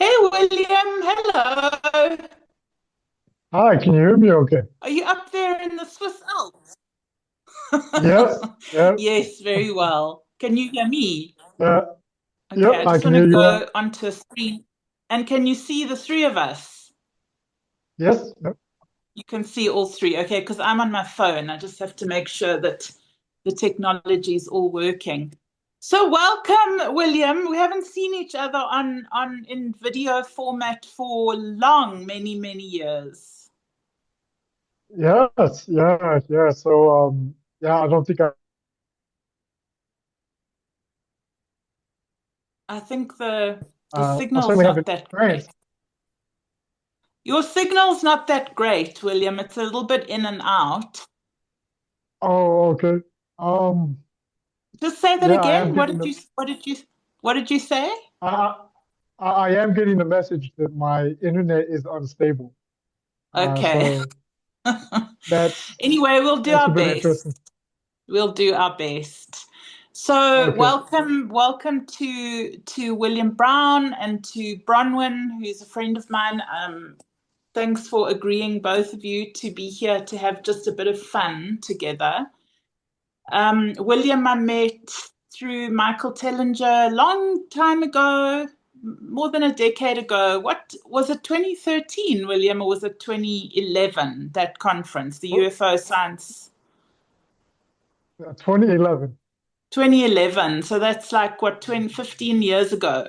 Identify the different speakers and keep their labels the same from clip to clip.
Speaker 1: Hey William, hello.
Speaker 2: Hi, can you hear me okay?
Speaker 1: Are you up there in the Swiss Alps?
Speaker 2: Yes, yeah,
Speaker 1: Yes, very well. Can you hear me?
Speaker 2: yeah,
Speaker 1: Okay,
Speaker 2: yep,
Speaker 1: I
Speaker 2: I
Speaker 1: just
Speaker 2: can
Speaker 1: want to
Speaker 2: hear you well.
Speaker 1: go onto a screen. And can you see the three of us?
Speaker 2: Yes, yep.
Speaker 1: You can see all three. Okay, because I'm on my phone. I just have to make sure that the technology is all working. So welcome, William. We haven't seen each other on in video format for long, many years.
Speaker 2: Yes, yeah, yeah. So, yeah, I don't think
Speaker 1: I think the
Speaker 2: I
Speaker 1: signal's
Speaker 2: certainly
Speaker 1: not
Speaker 2: haven't
Speaker 1: that great.
Speaker 2: experienced.
Speaker 1: Your signal's not that great, William. It's a little bit in and out.
Speaker 2: Oh, okay. Um,
Speaker 1: Just say that
Speaker 2: yeah, I am
Speaker 1: again.
Speaker 2: getting the,
Speaker 1: What did you say?
Speaker 2: I, I am getting the message that my internet is unstable.
Speaker 1: Okay.
Speaker 2: So that's
Speaker 1: Anyway, we'll do
Speaker 2: that's a
Speaker 1: our
Speaker 2: bit
Speaker 1: best.
Speaker 2: interesting.
Speaker 1: We'll do our best. So
Speaker 2: Okay.
Speaker 1: welcome to William Brown and to Bronwyn, who's a friend of mine. Thanks for agreeing, both of you, to be here to have just a bit of fun together. William, I met through Michael Tellinger a long time ago, more than a decade ago. What was it, 2013, William, or was it 2011, that conference, the
Speaker 2: Well,
Speaker 1: UFO Science?
Speaker 2: 2011.
Speaker 1: 2011. So that's like, what, 20, 15 years ago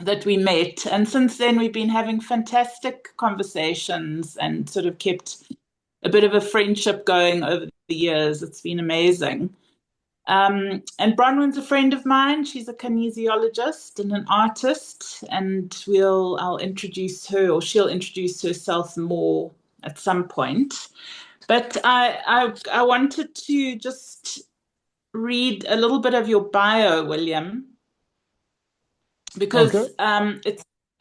Speaker 1: that we met. And since then, we've been having fantastic conversations and sort of kept a bit of a friendship going over the years. It's been amazing. And Bronwyn's a friend of mine. She's a kinesiologist and an artist, and I'll introduce her, or she'll introduce herself more at some point. But I wanted to just read a little bit of your bio, William,
Speaker 2: Okay.
Speaker 1: because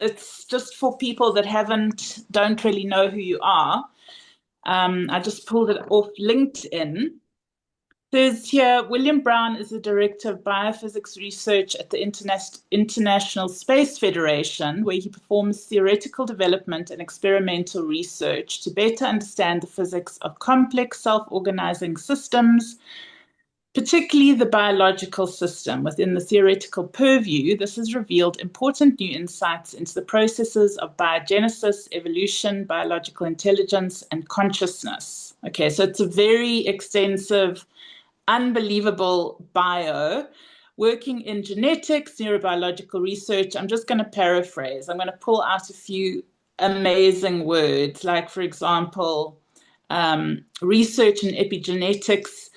Speaker 1: it's just for people that don't really know who you are. I just pulled it off LinkedIn. Says here, William Brown is the Director of Biophysics Research at the International Space Federation, where he performs theoretical development and experimental research to better understand the physics of complex self-organizing systems, particularly the biological system. Within the theoretical purview, this has revealed important new insights into the processes of biogenesis, evolution, biological intelligence, and consciousness. Okay, so it's a very extensive, unbelievable bio, working in genetics, neurobiological research. I'm just going to paraphrase. I'm going to pull out a few amazing words, like, for example, research in epigenetics,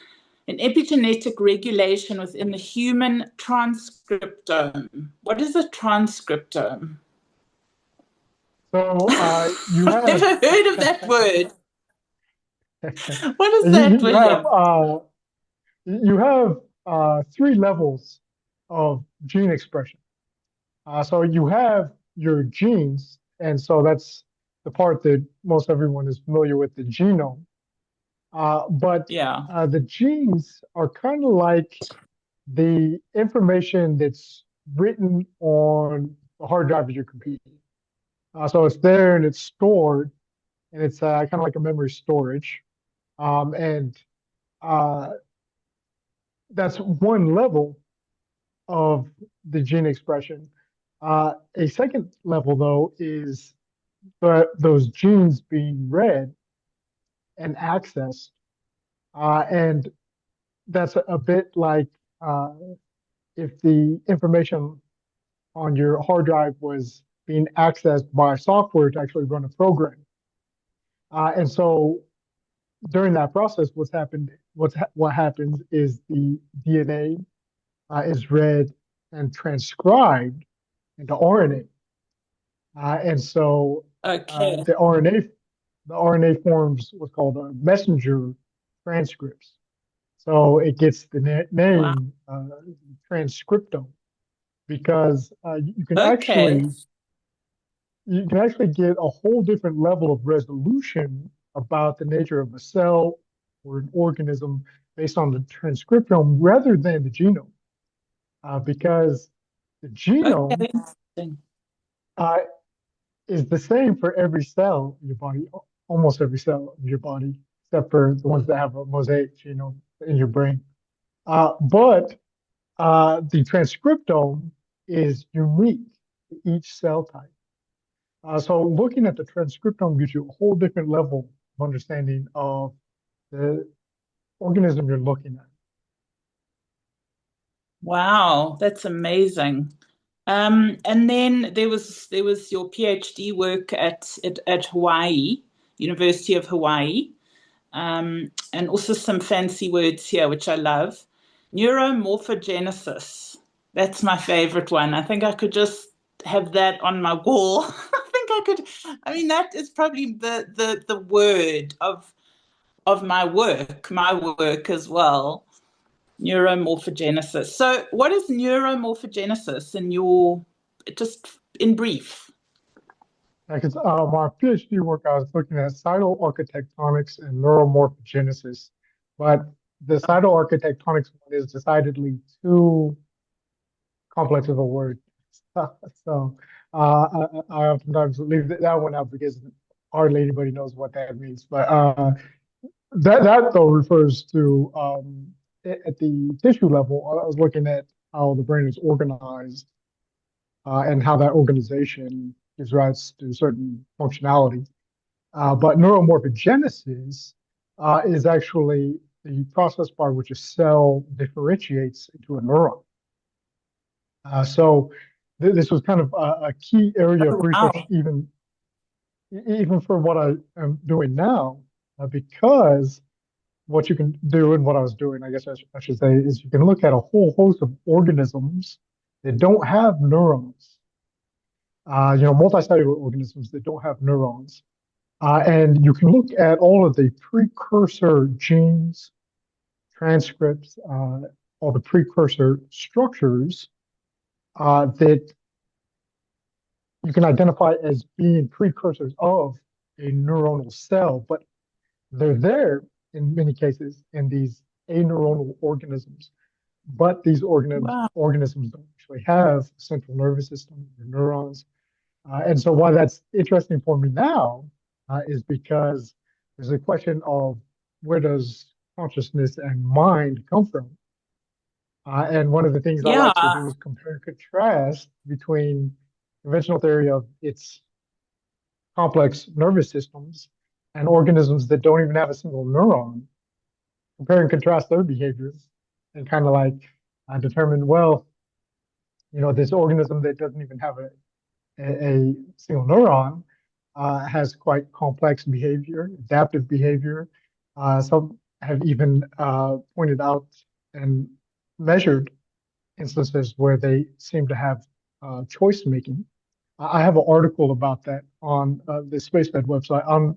Speaker 1: an epigenetic regulation within the human transcriptome. What is a transcriptome?
Speaker 2: So, you
Speaker 1: I've
Speaker 2: have
Speaker 1: never heard of that word. What is
Speaker 2: you,
Speaker 1: that,
Speaker 2: you have
Speaker 1: William?
Speaker 2: you have three levels of gene expression. So you have your genes, and so that's the part that most everyone is familiar with, the genome. But
Speaker 1: Yeah.
Speaker 2: the genes are kind of like the information that's written on the hard drive of your computer. So it's there and it's stored, and it's kind of like a memory storage. And uh, that's one level of the gene expression. A second level, though, is those genes being read and accessed. And that's a bit like if the information on your hard drive was being accessed by software to actually run a program. And so during that process, what happens is the DNA is read and transcribed into RNA. And so
Speaker 1: Okay.
Speaker 2: the RNA forms what's called a messenger transcripts. So it gets the
Speaker 1: Wow.
Speaker 2: name transcriptome because
Speaker 1: Okay.
Speaker 2: you can actually get a whole different level of resolution about the nature of a cell or an organism based on the transcriptome rather than the genome, because the
Speaker 1: Okay.
Speaker 2: genome
Speaker 1: Interesting.
Speaker 2: uh, is the same for every cell in your body, almost every cell in your body, except for the ones that have a mosaic genome in your brain. But the transcriptome is unique to each cell type. So looking at the transcriptome gives you a whole different level of understanding of the organism you're looking at.
Speaker 1: Wow, that's amazing. And then there was your PhD work at Hawaii, University of Hawaii, and also some fancy words here, which I love. Neuromorphogenesis. That's my favorite one. I think I could just have that on my wall. I think I could. I mean, that is probably the word of my work as well. Neuromorphogenesis. So, what is neuromorphogenesis in your, just in brief?
Speaker 2: Because my PhD work, I was looking at cytoarchitectonics and neuromorphogenesis, but the cytoarchitectonics one is decidedly too complex of a word. So I oftentimes leave that one out because hardly anybody knows what that means. But that though refers to at the tissue level. I was looking at how the brain is organized and how that organization gives rise to certain functionality. But neuromorphogenesis is actually the process by which a cell differentiates into a neuron. So this was kind of a key area of
Speaker 1: Oh,
Speaker 2: research,
Speaker 1: wow.
Speaker 2: even for what I am doing now, because what you can do and what I was doing, I guess I should say, is you can look at a whole host of organisms that don't have neurons. Multicellular organisms that don't have neurons. And you can look at all of the precursor genes, transcripts, all the precursor structures that you can identify as being precursors of a neuronal cell, but they're there in many cases in these aneuronal organisms. But these
Speaker 1: Wow.
Speaker 2: organisms don't actually have a central nervous system or neurons. And so why that's interesting for me now is because there's a question of where does consciousness and mind come from? And one of the things I
Speaker 1: Yeah.
Speaker 2: like to do is compare and contrast between conventional theory of its complex nervous systems and organisms that don't even have a single neuron, compare and contrast their behaviors and kind of like determine, well, this organism that doesn't even have a single neuron has quite complex behavior, adaptive behavior. Some have even pointed out and measured instances where they seem to have choice making. I have an article about that on the SpaceMed website, on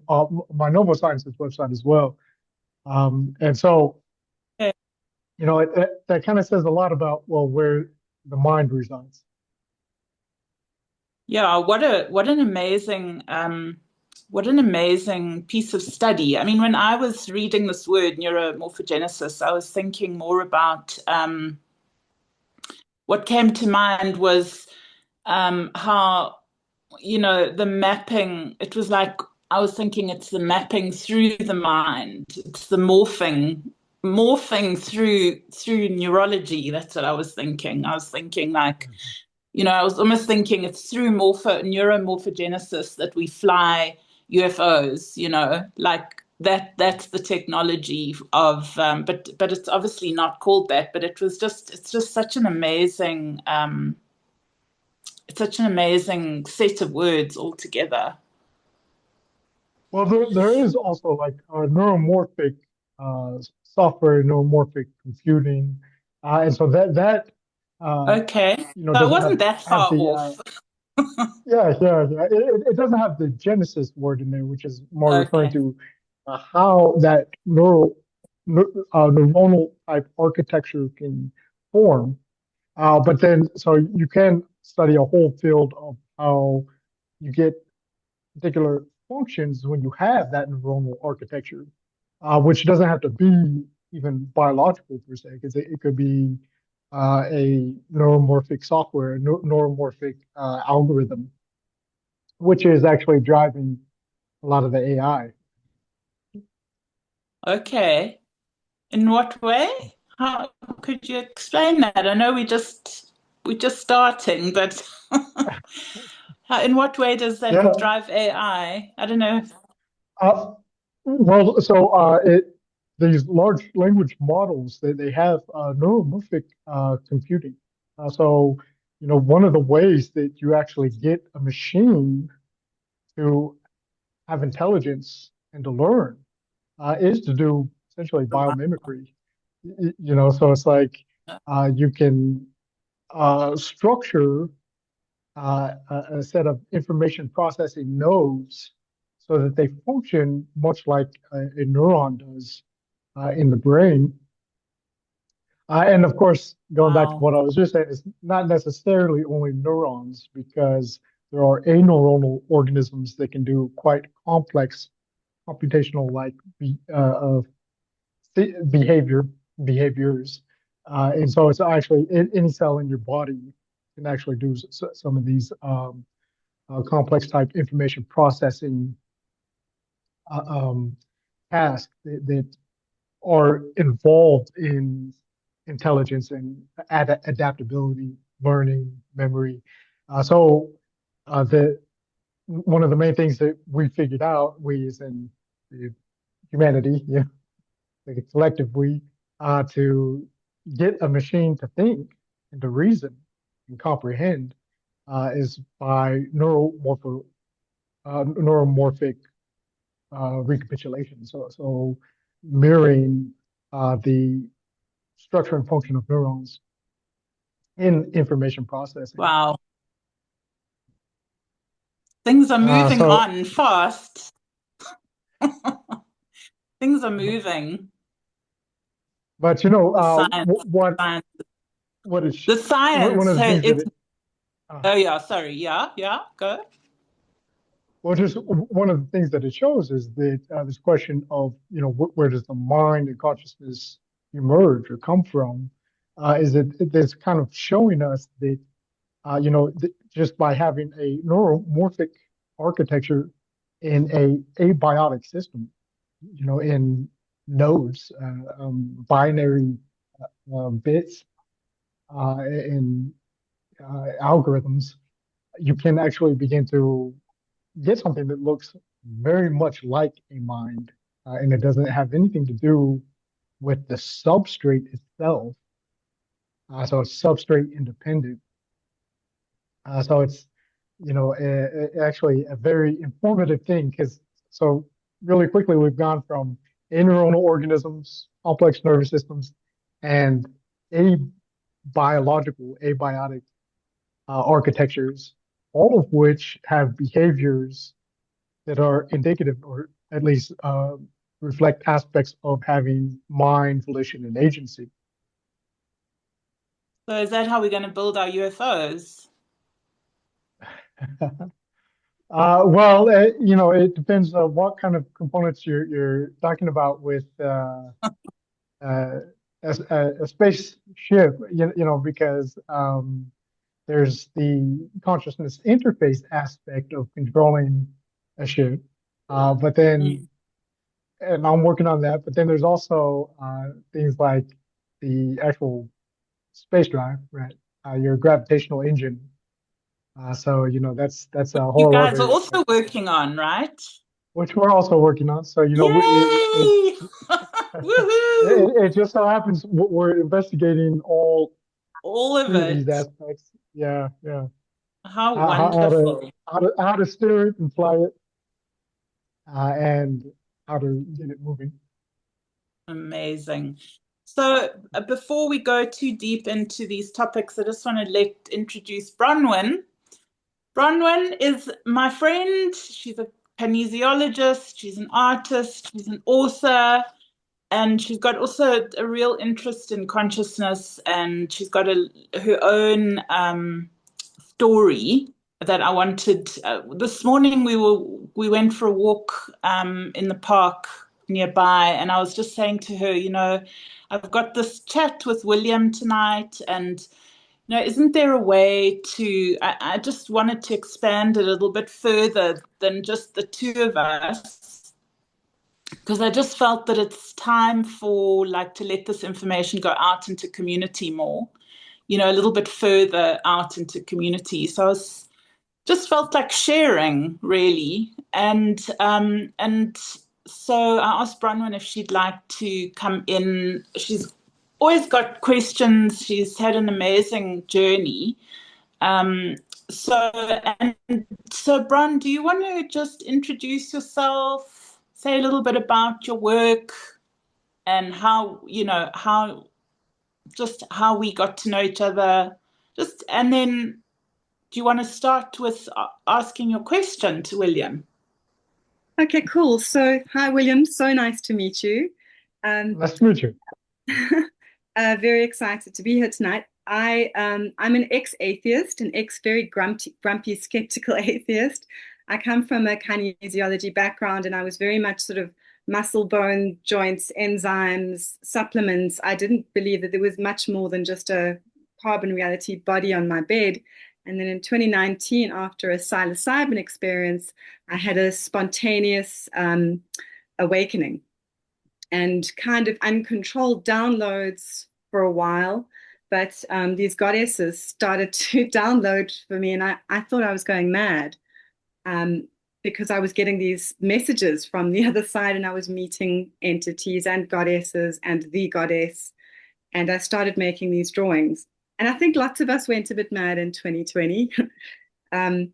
Speaker 2: my Novo Sciences website as well. And so,
Speaker 1: Okay.
Speaker 2: that kind of says a lot about, well, where the mind resides.
Speaker 1: Yeah, what an amazing piece of study. I mean, when I was reading this word neuromorphogenesis, I was thinking more about what came to mind was how, the mapping, it was like I was thinking it's the mapping through the mind. It's the morphing through neurology. That's what I was thinking. I was thinking like, I was almost thinking it's through neuromorphogenesis that we fly UFOs, like that's the technology of but it's obviously not called that, but it's just such an amazing set of words altogether.
Speaker 2: Well, there is also like neuromorphic software, neuromorphic computing, and so that
Speaker 1: Okay. So it
Speaker 2: doesn't
Speaker 1: wasn't that
Speaker 2: have
Speaker 1: far
Speaker 2: the
Speaker 1: off.
Speaker 2: yeah. It doesn't have the Genesis word in there, which is more referring
Speaker 1: Okay.
Speaker 2: to how that neuronal type architecture can form. But then, so you can study a whole field of how you get particular functions when you have that neuronal architecture, which doesn't have to be even biological per se, because it could be a neuromorphic software, neuromorphic algorithm. which is actually driving a lot of the AI.
Speaker 1: Okay. In what way? How could you explain that? I know we're just starting, but in what way does that
Speaker 2: Yeah.
Speaker 1: drive AI? I don't know.
Speaker 2: Uh, well, these large language models they have neuromorphic computing. So, one of the ways that you actually get a machine to have intelligence and to learn is to do essentially biomimicry. So it's like you can structure a set of information processing nodes so that they function much like a neuron does in the brain. And of course, going back to
Speaker 1: Wow.
Speaker 2: what I was just saying, it's not necessarily only neurons because there are aneuronal organisms that can do quite complex computational like behavior behaviors. And so it's actually any cell in your body can actually do some of these complex type information processing uh, um, tasks that are involved in intelligence and adaptability, learning, memory. So the one of the main things that we figured out, we as in the humanity, yeah, like a collective we, to get a machine to think and to reason and comprehend is by neuromorphic recapitulation. So mirroring the structure and function of neurons in information processing.
Speaker 1: Wow. Things are
Speaker 2: Uh,
Speaker 1: moving
Speaker 2: so,
Speaker 1: on fast. Things are moving.
Speaker 2: but
Speaker 1: The science, science,
Speaker 2: what is
Speaker 1: the
Speaker 2: one
Speaker 1: science.
Speaker 2: of the
Speaker 1: Hey,
Speaker 2: things that
Speaker 1: it's,
Speaker 2: it
Speaker 1: oh yeah, sorry. Yeah, yeah, go.
Speaker 2: well, just one of the things that it shows is that this question of where does the mind and consciousness emerge or come from, is that it's kind of showing us that just by having a neuromorphic architecture in a abiotic system, in nodes, binary bits, in algorithms, you can actually begin to get something that looks very much like a mind, and it doesn't have anything to do with the substrate itself. So it's substrate independent. So it's, actually a very informative thing because so really quickly we've gone from aneuronal organisms, complex nervous systems, and a biological, abiotic architectures, all of which have behaviors that are indicative or at least reflect aspects of having mind, volition, and agency.
Speaker 1: So is that how we're going to build our UFOs?
Speaker 2: It depends on what kind of components you're talking about with uh, a spaceship, because there's the consciousness interface aspect of controlling a ship. But then,
Speaker 1: Mm.
Speaker 2: and I'm working on that, but then there's also things like the actual space drive, right? Your gravitational engine. So, that's a
Speaker 1: You
Speaker 2: whole
Speaker 1: guys are
Speaker 2: other
Speaker 1: also working on, right?
Speaker 2: which we're also working on. So,
Speaker 1: Yay! Woohoo!
Speaker 2: it just so happens we're investigating all
Speaker 1: All of
Speaker 2: three of these
Speaker 1: it.
Speaker 2: aspects. Yeah, yeah.
Speaker 1: How
Speaker 2: How
Speaker 1: wonderful.
Speaker 2: how to steer it and fly it, and how to get it moving.
Speaker 1: Amazing. So before we go too deep into these topics, I just want to introduce Bronwyn. Bronwyn is my friend. She's a kinesiologist, she's an artist, she's an author, and she's got also a real interest in consciousness, and she's got her own story that I wanted. This morning we went for a walk in the park nearby, and I was just saying to her, I've got this chat with William tonight, and Now, isn't there a way to, I just wanted to expand it a little bit further than just the two of us, because I just felt that it's time for like to let this information go out into community more, a little bit further out into community. So I was just felt like sharing really. And so I asked Bronwyn if she'd like to come in. She's always got questions. She's had an amazing journey. Um, so and so Bron, do you want to just introduce yourself, say a little bit about your work and how just how we got to know each other? Just and then do you want to start with asking your question to William?
Speaker 3: Okay, cool. So, hi, William. So nice to meet you. Um,
Speaker 2: Nice to meet you.
Speaker 3: very excited to be here tonight. I'm an ex-atheist, an ex very grumpy, skeptical atheist. I come from a kinesiology background, and I was very much sort of muscle, bone, joints, enzymes, supplements. I didn't believe that there was much more than just a carbon reality body on my bed. And then in 2019, after a psilocybin experience, I had a spontaneous awakening and kind of uncontrolled downloads for a while. But these goddesses started to download for me, and I thought I was going mad um, because I was getting these messages from the other side, and I was meeting entities and goddesses and the goddess. And I started making these drawings. And I think lots of us went a bit mad in 2020. Um,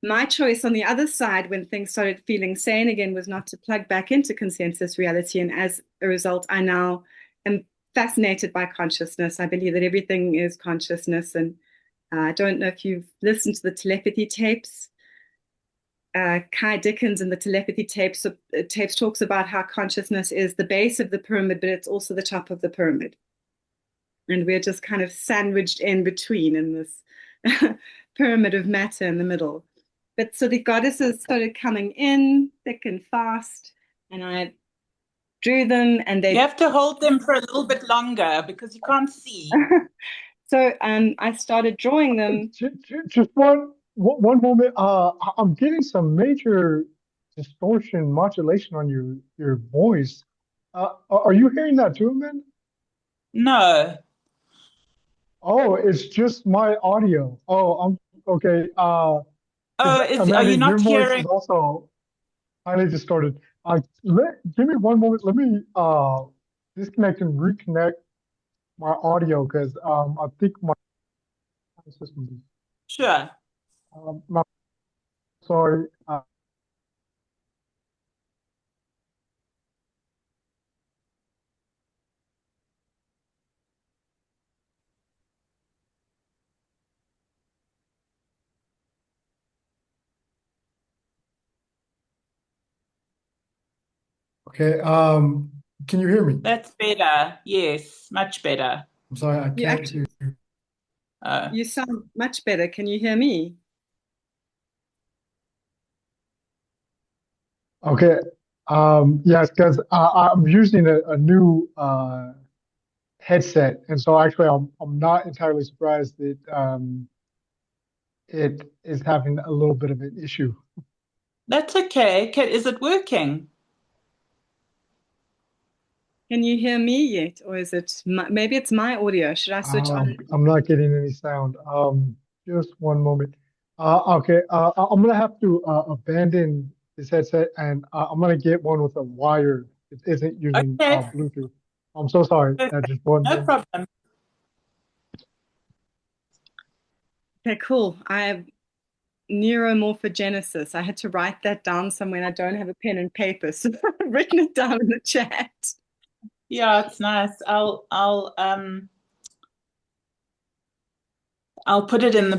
Speaker 3: my choice on the other side, when things started feeling sane again, was not to plug back into consensus reality. And as a result, I now am fascinated by consciousness. I believe that everything is consciousness. And I don't know if you've listened to the telepathy tapes. Kai Dickens in the telepathy tapes talks about how consciousness is the base of the pyramid, but it's also the top of the pyramid. And we're just kind of sandwiched in between in this pyramid of matter in the middle. But so the goddesses started coming in thick and fast, and I drew them, and
Speaker 1: You
Speaker 3: they.
Speaker 1: have to hold them for a little bit longer because you can't see.
Speaker 3: So I started drawing them.
Speaker 2: Just one moment. I'm getting some major distortion modulation on your voice. Are you hearing that too, man?
Speaker 1: No.
Speaker 2: Oh, it's just my audio. Oh, I'm okay. Because
Speaker 1: Oh, are
Speaker 2: Amanda,
Speaker 1: you
Speaker 2: your
Speaker 1: not
Speaker 2: voice is
Speaker 1: hearing?
Speaker 2: also highly distorted. Give me one moment. Let me disconnect and reconnect my audio because I think my system is
Speaker 1: Sure.
Speaker 2: not sorry. Okay. Can you hear me?
Speaker 1: That's better. Yes, much better.
Speaker 2: I'm sorry, I
Speaker 3: You
Speaker 2: can't
Speaker 3: actually,
Speaker 2: hear you.
Speaker 1: Uh,
Speaker 3: you sound much better. Can you hear me?
Speaker 2: Okay. Yes, because I'm using a new headset, and so actually, I'm not entirely surprised that it is having a little bit of an issue.
Speaker 1: that's okay. Is it working?
Speaker 3: Can you hear me yet, or is it maybe it's my audio? Should I switch on?
Speaker 2: I'm not getting any sound. Just one moment. Okay. I'm gonna have to abandon this headset, and I'm gonna get one with a wire. It isn't using
Speaker 1: Okay,
Speaker 2: Bluetooth. I'm so sorry.
Speaker 1: perfect.
Speaker 2: Just one
Speaker 1: No
Speaker 2: moment.
Speaker 1: problem.
Speaker 3: Okay, cool. I have neuromorphogenesis. I had to write that down somewhere, and I don't have a pen and paper, so I've written it down in the chat.
Speaker 1: Yeah, it's nice. I'll put it in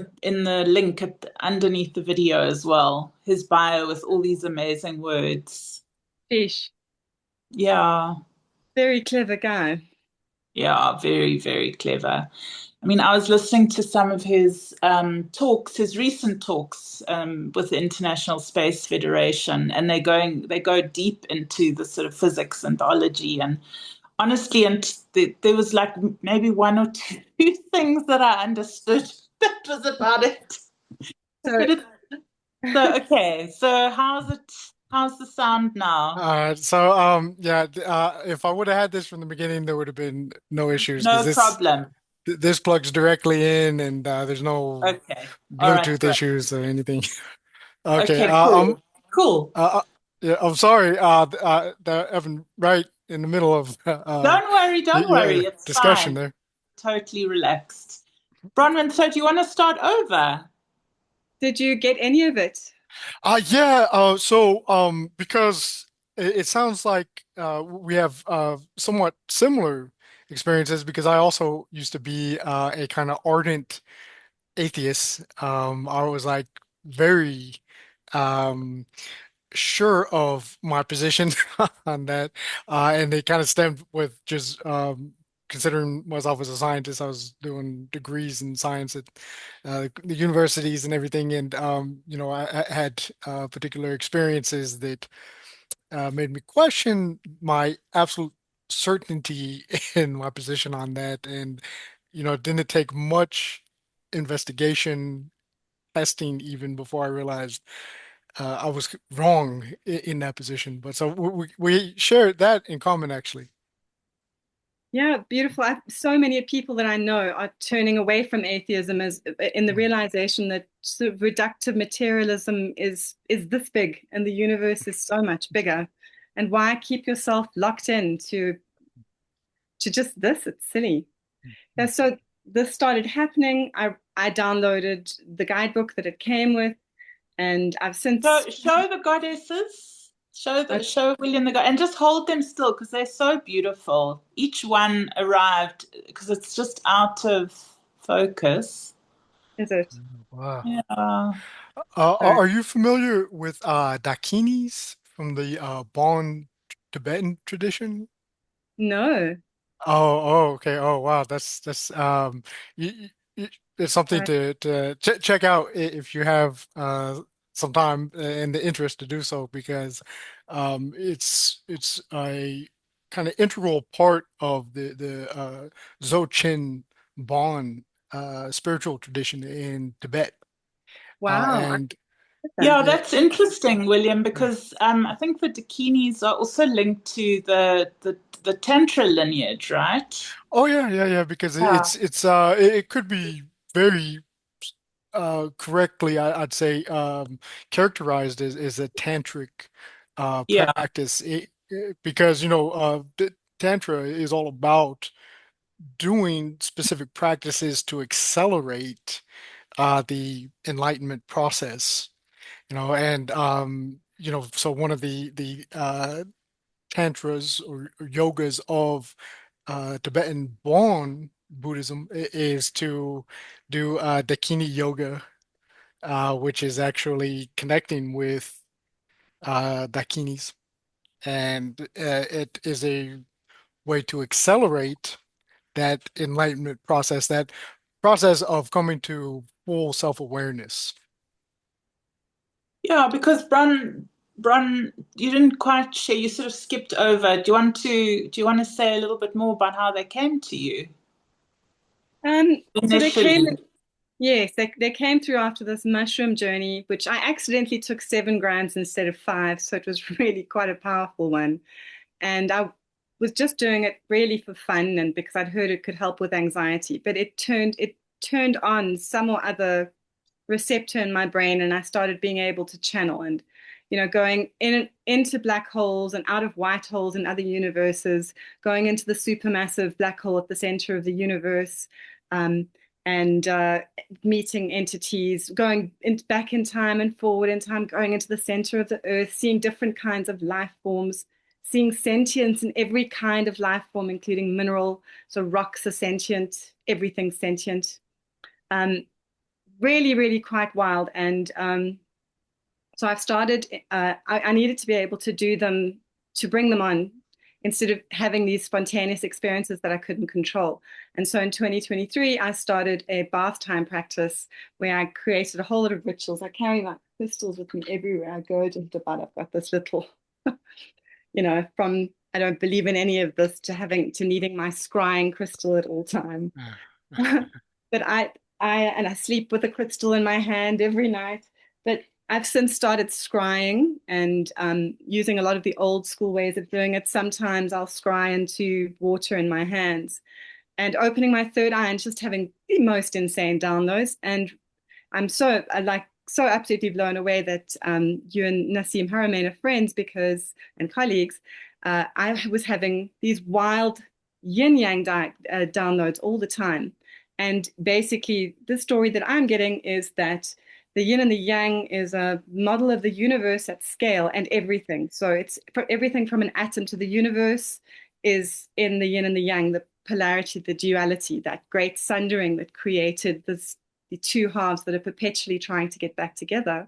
Speaker 1: the link underneath the video as well. His bio with all these amazing words.
Speaker 3: Fish.
Speaker 1: Yeah,
Speaker 3: Very clever guy.
Speaker 1: yeah, very, very clever. I mean, I was listening to some of his talks, his recent talks with the International Space Federation, and they go deep into the sort of physics and biology and honestly, and there was like maybe one or two things that I understood. That was about it.
Speaker 3: So
Speaker 1: But it's so okay. So how's it? How's the sound now?
Speaker 4: Yeah, if I would have had this from the beginning, there would have been no issues because
Speaker 1: No problem.
Speaker 4: this plugs directly in, and there's no
Speaker 1: Okay. All right,
Speaker 4: Bluetooth
Speaker 1: great.
Speaker 4: issues or anything. Okay,
Speaker 1: Okay, cool. Cool.
Speaker 4: yeah, I'm sorry, Evan, right in the middle of
Speaker 1: Don't
Speaker 4: your
Speaker 1: worry. It's
Speaker 4: discussion
Speaker 1: fine.
Speaker 4: there.
Speaker 1: Totally relaxed. Bronwyn, so do you want to start over?
Speaker 3: did you get any of it?
Speaker 4: Yeah, because it sounds like we have somewhat similar experiences because I also used to be a kind of ardent atheist. I was like very um sure of my position on that. And it kind of stemmed with just considering myself as a scientist. I was doing degrees in science at the universities and everything. And, I had particular experiences that made me question my absolute certainty in my position on that. And, it didn't take much investigation, testing even before I realized I was wrong in that position. But so we share that in common, actually.
Speaker 3: Yeah, beautiful. So many people that I know are turning away from atheism as in the realization that sort of reductive materialism is this big and the universe is so much bigger. And why keep yourself locked in to just this? It's silly. Yeah, so this started happening. I downloaded the guidebook that it came with, and I've since
Speaker 1: Show the goddesses.
Speaker 3: uh,
Speaker 1: Show William the god and just hold them still because they're so beautiful. Each one arrived because it's just out of focus.
Speaker 3: is it?
Speaker 4: Wow.
Speaker 1: Yeah.
Speaker 3: Sorry.
Speaker 4: Are you familiar with dakinis from the Bon Tibetan tradition?
Speaker 3: No.
Speaker 4: Okay. Oh, wow. That's it's something
Speaker 3: Right.
Speaker 4: to ch check out if you have some time and the interest to do so because it's a kind of integral part of the Dzogchen Bon spiritual tradition in Tibet.
Speaker 3: Wow. I
Speaker 4: And
Speaker 3: get that.
Speaker 1: Yeah,
Speaker 4: yeah,
Speaker 1: that's interesting, William, because I think the Dakinis are also linked to the Tantra lineage, right?
Speaker 4: oh yeah, because
Speaker 1: Yeah.
Speaker 4: it could be very correctly, I'd say, characterized as a tantric
Speaker 1: Yeah.
Speaker 4: practice because tantra is all about doing specific practices to accelerate the enlightenment process, and so one of the tantras or yogas of Tibetan Bon Buddhism is to do Dakini yoga, which is actually connecting with Dakinis, and it is a way to accelerate that enlightenment process, that process of coming to full self-awareness.
Speaker 1: Yeah, because Bron, you didn't quite share, you sort of skipped over. Do you want to say a little bit more about how they came to you
Speaker 3: So they came,
Speaker 1: initially?
Speaker 3: yes, they came through after this mushroom journey, which I accidentally took 7 grams instead of 5, so it was really quite a powerful one. And I was just doing it really for fun and because I'd heard it could help with anxiety, but it turned on some or other receptor in my brain, and I started being able to channel and going into black holes and out of white holes in other universes, going into the supermassive black hole at the center of the universe, um, and meeting entities, going back in time and forward in time, going into the center of the earth, seeing different kinds of life forms, seeing sentience in every kind of life form, including mineral. So rocks are sentient, everything's sentient. Um, Really, really quite wild. And so I've started, I needed to be able to do them, to bring them on instead of having these spontaneous experiences that I couldn't control. And so in 2023, I started a bath time practice where I created a whole lot of rituals. I carry my crystals with me everywhere I go, just about. I've got this little, from I don't believe in any of this to needing my scrying crystal at all time. But I sleep with a crystal in my hand every night. But I've since started scrying and using a lot of the old school ways of doing it. Sometimes I'll scry into water in my hands and opening my third eye and just having the most insane downloads. And I'm so absolutely blown away that you and Nassim Haramein are friends and colleagues. I was having these wild yin yang downloads all the time. And basically, the story that I'm getting is that the yin and the yang is a model of the universe at scale and everything. So it's everything from an atom to the universe is in the yin and the yang, the polarity, the duality, that great sundering that created the two halves that are perpetually trying to get back together.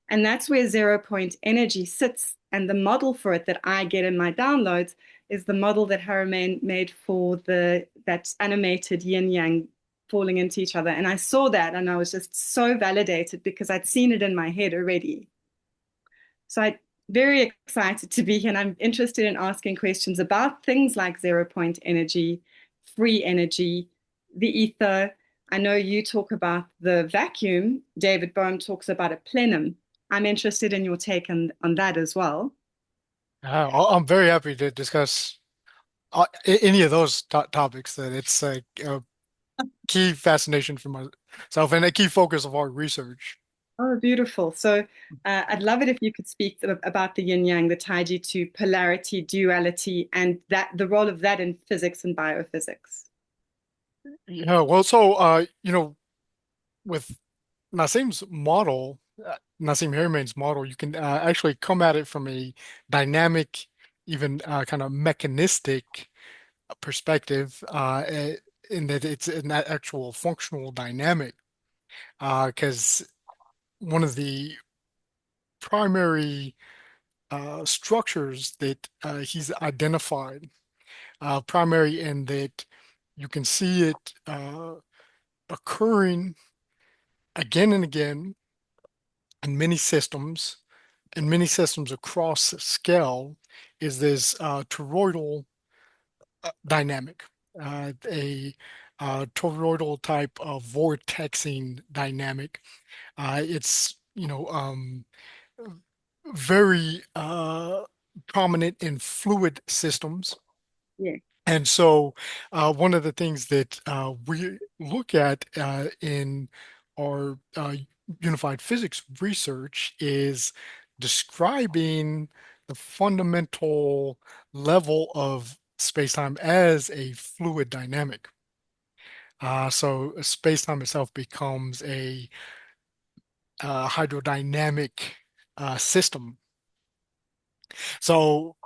Speaker 3: And that's where 0 point energy sits. And the model for it that I get in my downloads is the model that Haramein made for that animated yin yang falling into each other. And I saw that and I was just so validated because I'd seen it in my head already. So I'm very excited to be here, and I'm interested in asking questions about things like 0 point energy, free energy, the ether. I know you talk about the vacuum. David Bohm talks about a plenum. I'm interested in your take on that as well.
Speaker 4: I'm very happy to discuss any of those topics. That it's a key fascination for myself and a key focus of our research.
Speaker 3: Oh, beautiful. So I'd love it if you could speak about the yin yang, the taiji to polarity, duality, and the role of that in physics and biophysics.
Speaker 4: Yeah, well, so with Nassim Haramein's model, you can actually come at it from a dynamic, even kind of mechanistic perspective, in that it's an actual functional dynamic. Because one of the primary structures that he's identified, primary in that you can see it occurring again and again in many systems across scale, is this toroidal dynamic, a toroidal type of vortexing dynamic. It's very prominent in fluid systems.
Speaker 3: Yeah.
Speaker 4: And so, one of the things that we look at in our unified physics research is describing the fundamental level of spacetime as a fluid dynamic. So, spacetime itself becomes a hydrodynamic system. So,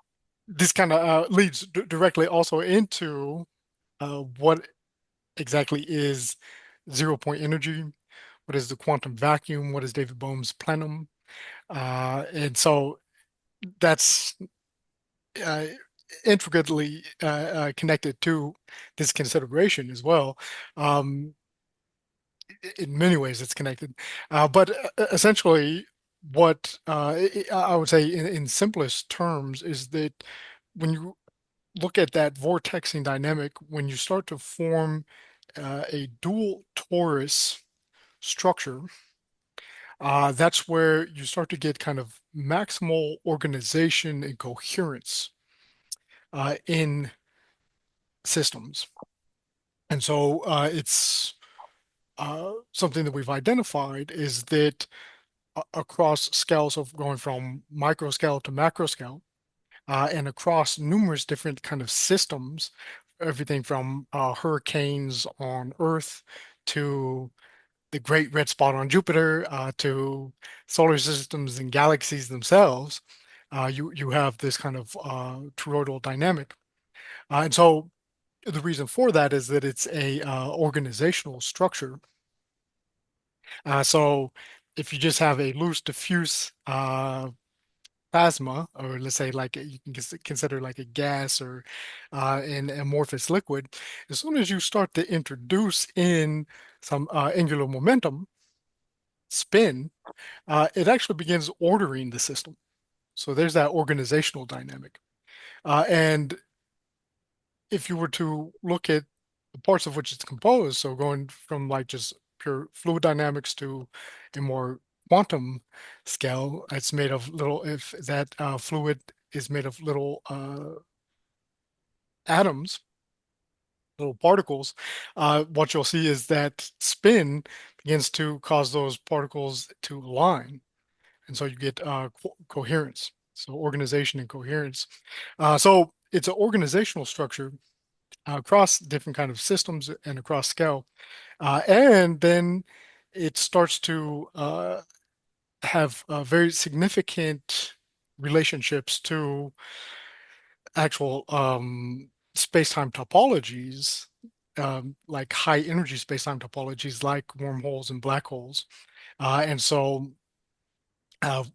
Speaker 4: this kind of leads directly also into what exactly is 0 point energy, what is the quantum vacuum, what is David Bohm's plenum, and so that's uh, intricately connected to this consideration as well. Um, in many ways, it's connected, but essentially, what I would say in simplest terms is that when you look at that vortexing dynamic, when you start to form a dual torus structure, that's where you start to get kind of maximal organization and coherence in systems. And so it's something that we've identified is that across scales of going from micro scale to macro scale, and across numerous different kind of systems, everything from hurricanes on Earth to the Great Red Spot on Jupiter, to solar systems and galaxies themselves. You have this kind of toroidal dynamic, and so the reason for that is that it's a organizational structure. So if you just have a loose diffuse plasma, or let's say like you can consider like a gas or an amorphous liquid, as soon as you start to introduce in some angular momentum, spin, it actually begins ordering the system. So there's that organizational dynamic. And if you were to look at the parts of which it's composed, so going from like just pure fluid dynamics to a more quantum scale, it's made of little, if that fluid is made of little atoms, little particles, what you'll see is that spin begins to cause those particles to align. And so you get coherence, so organization and coherence. So it's an organizational structure across different kind of systems and across scale. And then it starts to have very significant relationships to actual space-time topologies, like high energy space-time topologies like wormholes and black holes. And so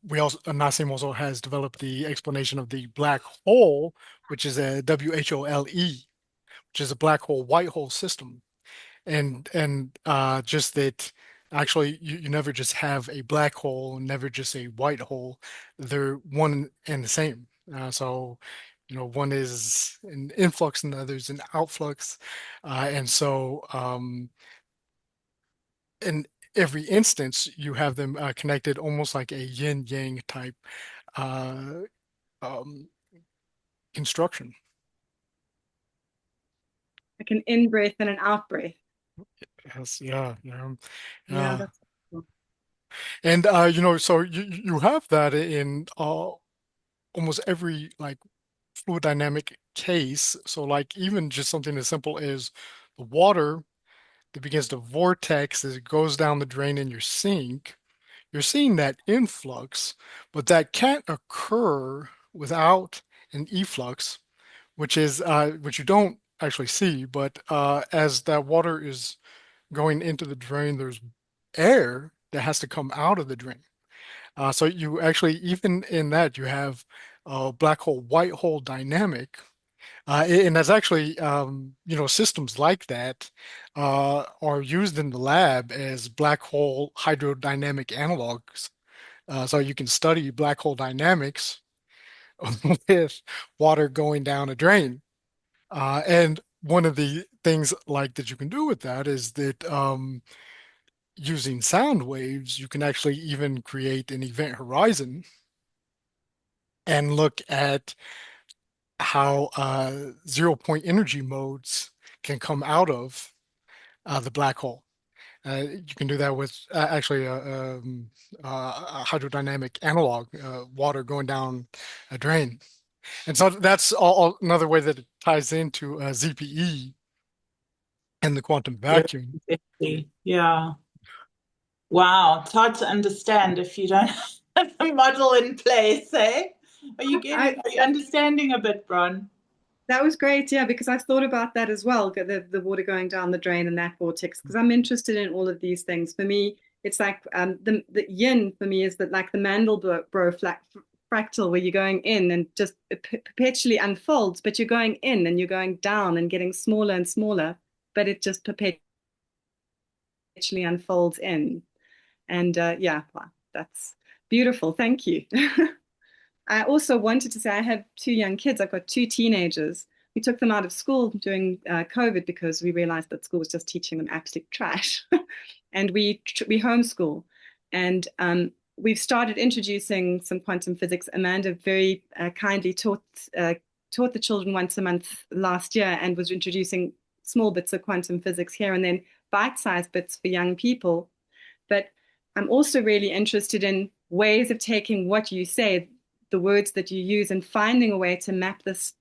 Speaker 4: we also, Nassim also has developed the explanation of the black hole, which is a WHOLE, which is a black hole white hole system. And just that actually you never just have a black hole, never just a white hole. They're one and the same. So, one is an influx and the other is an outflux. And so in every instance, you have them connected almost like a yin yang type uh, um, construction.
Speaker 3: Like an in-breath and an out-breath.
Speaker 4: Yes, yeah, yeah.
Speaker 3: Yeah, that's cool.
Speaker 4: And so you have that in almost every like fluid dynamic case. So like even just something as simple as the water that begins to vortex as it goes down the drain in your sink, you're seeing that influx, but that can't occur without an efflux, which you don't actually see, but as that water is going into the drain, there's air that has to come out of the drain. So you actually, even in that, you have a black hole, white hole dynamic. And that's actually, systems like that are used in the lab as black hole hydrodynamic analogs. So you can study black hole dynamics with water going down a drain. And one of the things like that you can do with that is that using sound waves, you can actually even create an event horizon and look at how zero point energy modes can come out of the black hole. You can do that with actually a hydrodynamic analog, water going down a drain. And so that's another way that it ties into ZPE and the quantum
Speaker 1: Yeah,
Speaker 4: vacuum.
Speaker 1: exactly. Yeah. Wow, it's hard to understand if you don't have a model in place, eh? Are you understanding a bit, Bron?
Speaker 3: That was great, yeah, because I've thought about that as well, the water going down the drain and that vortex, because I'm interested in all of these things. For me, it's like the yin for me is that like the Mandelbrot fractal where you're going in and just it perpetually unfolds, but you're going in and you're going down and getting smaller and smaller, but it just perpetually unfolds in. And yeah, wow, that's beautiful. Thank you. I also wanted to say I have two young kids. I've got two teenagers. We took them out of school during COVID because we realized that school was just teaching them absolute trash. And we homeschool. And we've started introducing some quantum physics. Amanda very kindly taught the children once a month last year and was introducing small bits of quantum physics here and then bite-sized bits for young people. But I'm also really interested in ways of taking what you say, the words that you use, and finding a way to map this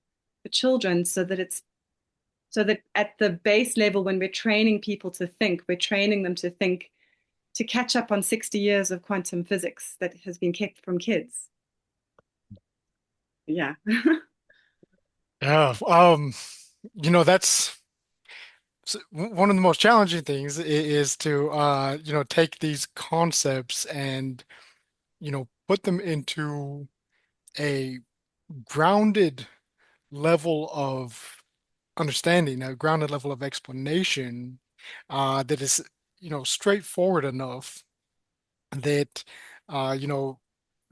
Speaker 3: for children so that at the base level, when we're training people to think, we're training them to think to catch up on 60 years of quantum physics that has been kept from kids. Yeah.
Speaker 4: Yeah, that's one of the most challenging things is to take these concepts and put them into a grounded level of understanding, a grounded level of explanation that is straightforward enough that uh, you know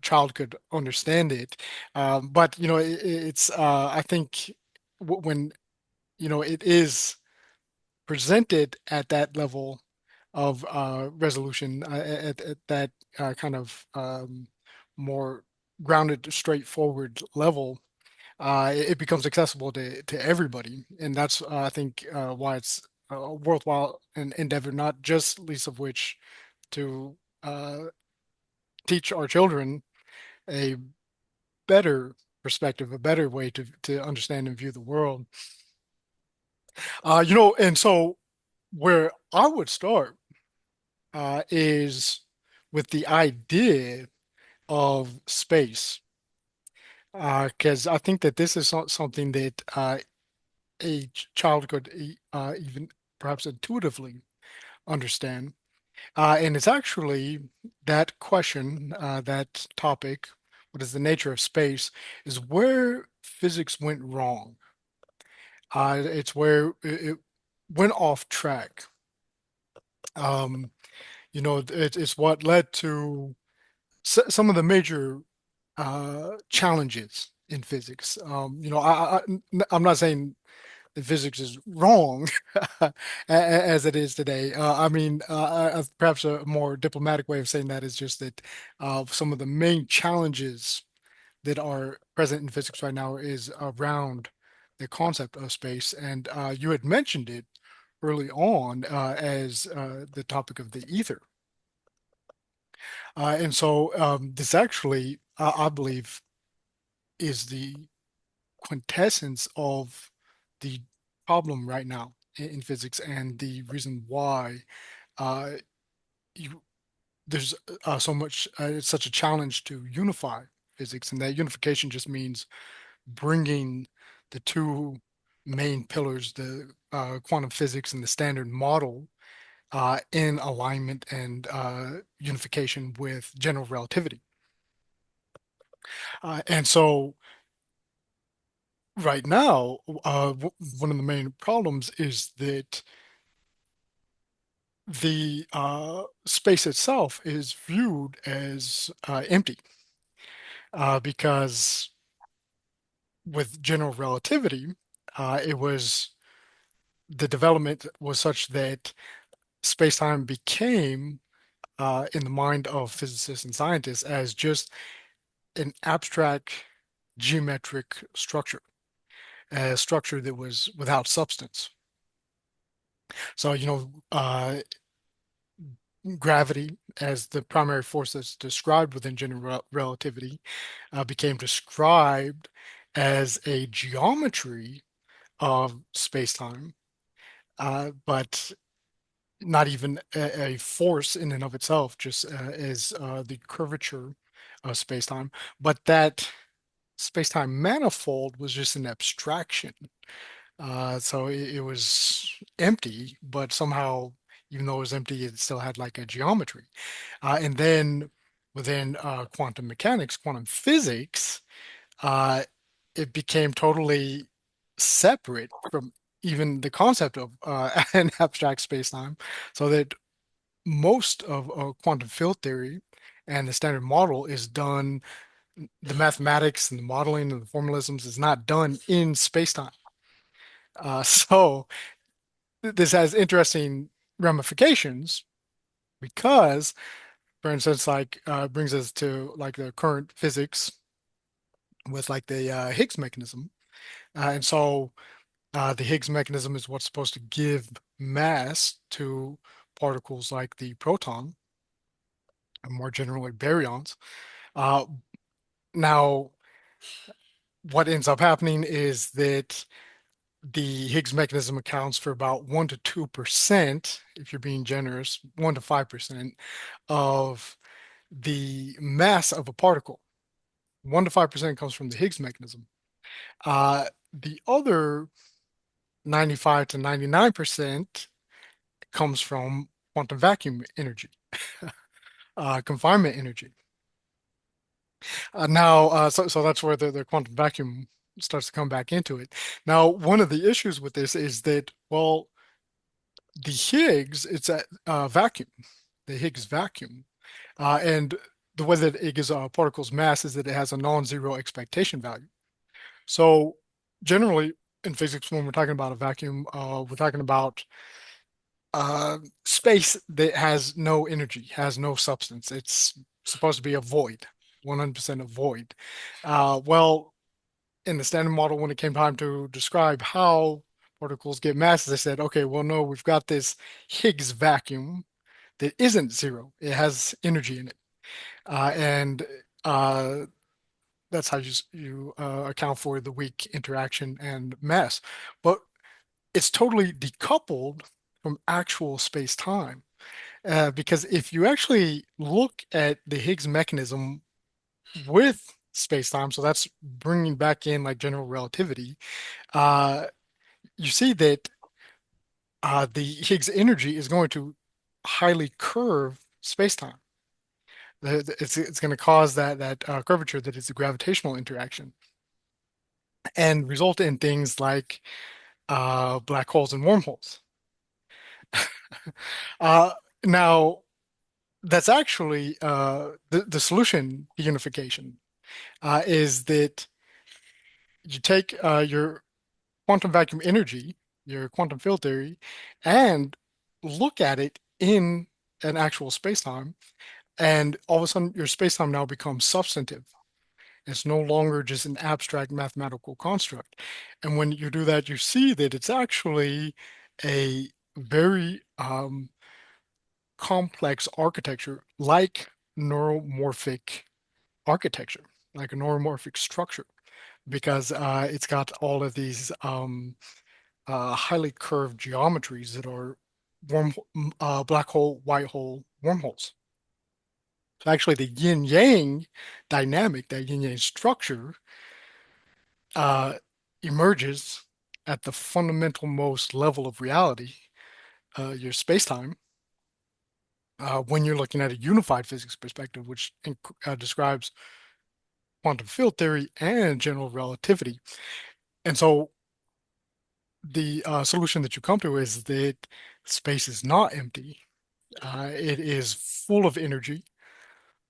Speaker 4: child could understand it. But it's I think when it is presented at that level of resolution, at that kind of more grounded, straightforward level, it becomes accessible to everybody, and that's I think why it's a worthwhile endeavor, not just least of which to teach our children a better perspective, a better way to understand and view the world. And so where I would start is with the idea of space, because I think that this is something that a child could even perhaps intuitively understand. And it's actually that question, that topic, what is the nature of space, is where physics went wrong. It's where it went off track. It's what led to some of the major challenges in physics. I'm not saying that physics is wrong as it is today. I mean, perhaps a more diplomatic way of saying that is just that some of the main challenges that are present in physics right now is around the concept of space. And you had mentioned it early on as the topic of the ether. And so this actually, I believe, is the quintessence of the problem right now in physics, and the reason why uh, you, there's so much, it's such a challenge to unify physics, and that unification just means bringing the two main pillars, the quantum physics and the standard model, in alignment and unification with general relativity. And so right now, one of the main problems is that the space itself is viewed as empty, because with general relativity, it was the development was such that space-time became, in the mind of physicists and scientists, as just an abstract geometric structure, a structure that was without substance. So, gravity as the primary force that's described within general relativity became described as a geometry of space-time, but not even a force in and of itself, just as the curvature of space-time. But that space-time manifold was just an abstraction. So it was empty, but somehow, even though it was empty, it still had like a geometry. And then within quantum mechanics, quantum physics, uh, it became totally separate from even the concept of an abstract spacetime, so that most of quantum field theory and the standard model is done, the mathematics and the modeling and the formalisms is not done in spacetime. So this has interesting ramifications because, for instance, like brings us to like the current physics with like the Higgs mechanism. And so the Higgs mechanism is what's supposed to give mass to particles like the proton, and more generally baryons. Uh, Now, what ends up happening is that the Higgs mechanism accounts for about 1 to 2%, if you're being generous, 1 to 5% of the mass of a particle. 1 to 5% comes from the Higgs mechanism. The other 95 to 99% comes from quantum vacuum energy, confinement energy. So that's where the quantum vacuum starts to come back into it. Now, one of the issues with this is that, well, the Higgs, it's a vacuum, the Higgs vacuum. And the way that it gives particles mass is that it has a non-zero expectation value. So generally in physics, when we're talking about a vacuum, we're talking about space that has no energy, has no substance. It's supposed to be a void, 100% a void. Well, in the standard model, when it came time to describe how particles get masses, they said, okay, well, no, we've got this Higgs vacuum that isn't zero. It has energy in it. And that's how you account for the weak interaction and mass. But it's totally decoupled from actual space-time. Because if you actually look at the Higgs mechanism with space-time, so that's bringing back in like general relativity, uh, you see that the Higgs energy is going to highly curve space-time. It's going to cause that curvature that is a gravitational interaction and result in things like black holes and wormholes. Uh, Now, that's actually the solution to unification is that you take your quantum vacuum energy, your quantum field theory, and look at it in an actual space-time, and all of a sudden your space-time now becomes substantive. It's no longer just an abstract mathematical construct. And when you do that, you see that it's actually a very complex architecture like neuromorphic architecture, like a neuromorphic structure, because it's got all of these highly curved geometries that are worm, black hole, white hole wormholes. So actually, the yin yang dynamic, that yin yang structure, uh, emerges at the fundamental most level of reality, your space-time, when you're looking at a unified physics perspective, which describes quantum field theory and general relativity. And so the solution that you come to is that space is not empty. It is full of energy,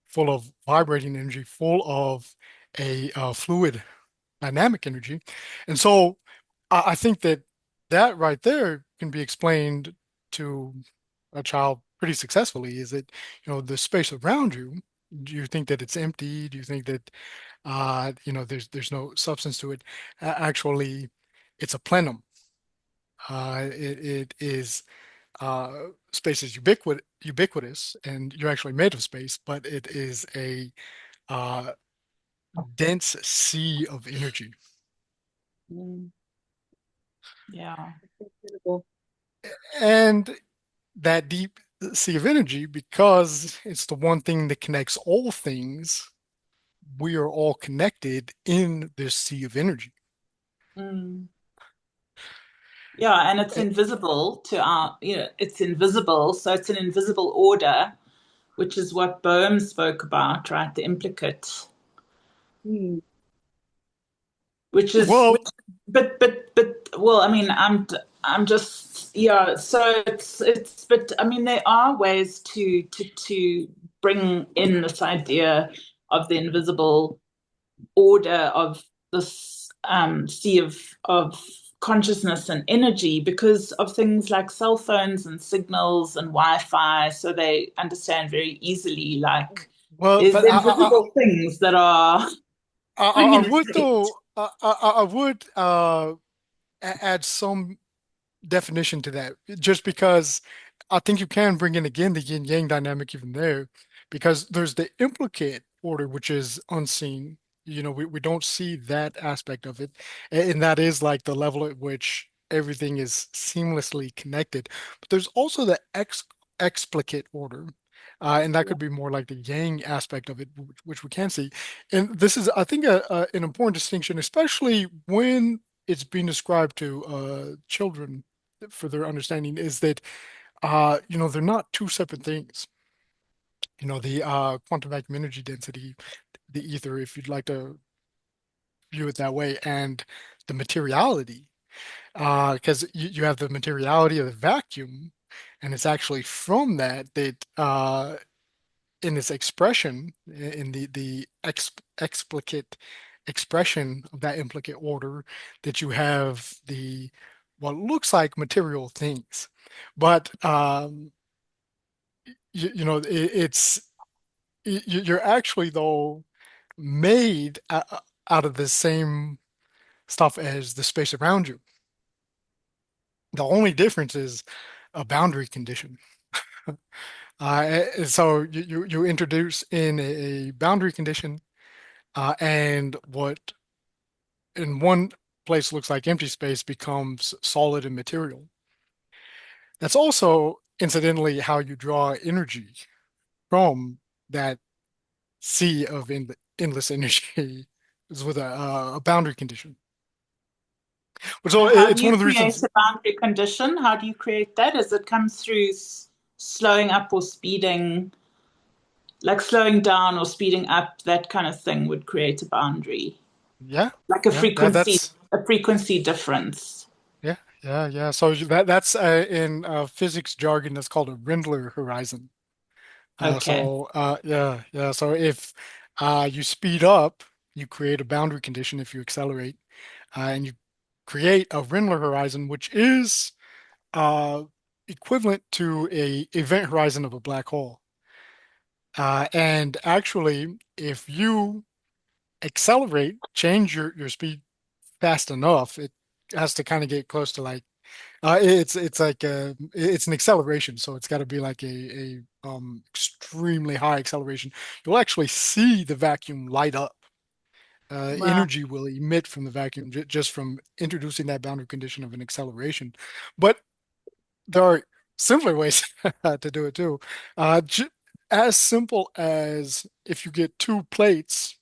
Speaker 4: full of vibrating energy, full of a fluid dynamic energy. And so I think that that right there can be explained to a child pretty successfully. Is that, the space around you, do you think that it's empty? Do you think that there's no substance to it? Actually, it's a plenum. It is space is ubiquitous, and you're actually made of space, but it is a uh, dense sea of energy.
Speaker 1: Mm. Yeah.
Speaker 4: And that deep sea of energy, because it's the one thing that connects all things, we are all connected in this sea of energy.
Speaker 1: Mm. Yeah, and it's
Speaker 4: Eh,
Speaker 1: invisible to it's invisible, so it's an invisible order, which is what Bohm spoke about, right? The implicate,
Speaker 3: Mm.
Speaker 1: which,
Speaker 4: Well,
Speaker 1: but, well, I mean, I'm just, yeah. So but I mean, there are ways to bring in this idea of the invisible order of this sea of consciousness and energy because of things like cell phones and signals and Wi-Fi. So they understand very easily, like,
Speaker 4: well,
Speaker 1: there's
Speaker 4: but
Speaker 1: invisible things that are
Speaker 4: I
Speaker 1: bringing
Speaker 4: would
Speaker 1: us.
Speaker 4: though I would add some definition to that, just because I think you can bring in again the yin yang dynamic even there, because there's the implicate order which is unseen. We don't see that aspect of it, and that is like the level at which everything is seamlessly connected. But there's also the explicate order, and that could be more like the yang aspect of it, which we can see. And this is, I think, an important distinction, especially when it's being described to children for their understanding, is that they're not two separate things. The quantum vacuum energy density, the ether, if you'd like to view it that way, and the materiality, because you have the materiality of the vacuum, and it's actually from that in this expression, in the explicate expression of that implicate order, that you have the what looks like material things, but it's you're actually though made out of the same stuff as the space around you. The only difference is a boundary condition. So you introduce in a boundary condition, and what in one place looks like empty space becomes solid and material. That's also incidentally how you draw energy from that sea of endless energy is with a boundary condition. So
Speaker 1: And how do
Speaker 4: it's
Speaker 1: you
Speaker 4: one of the
Speaker 1: create
Speaker 4: reasons.
Speaker 1: a boundary condition? How do you create that? As it comes through slowing up or speeding, like slowing down or speeding up, that kind of thing would create a boundary,
Speaker 4: Yeah,
Speaker 1: like
Speaker 4: yeah, that's
Speaker 1: a frequency difference.
Speaker 4: yeah. So that's in physics jargon, that's called a Rindler horizon.
Speaker 1: Okay.
Speaker 4: Yeah. So if you speed up, you create a boundary condition. If you accelerate, and you create a Rindler horizon, which is uh, equivalent to a event horizon of a black hole. And actually, if you accelerate, change your speed fast enough, it has to kind of get close to like it's like it's an acceleration, so it's got to be like a extremely high acceleration. You'll actually see the vacuum light up.
Speaker 1: Wow.
Speaker 4: Energy will emit from the vacuum just from introducing that boundary condition of an acceleration. But there are simpler ways to do it too. J as simple as if you get two plates,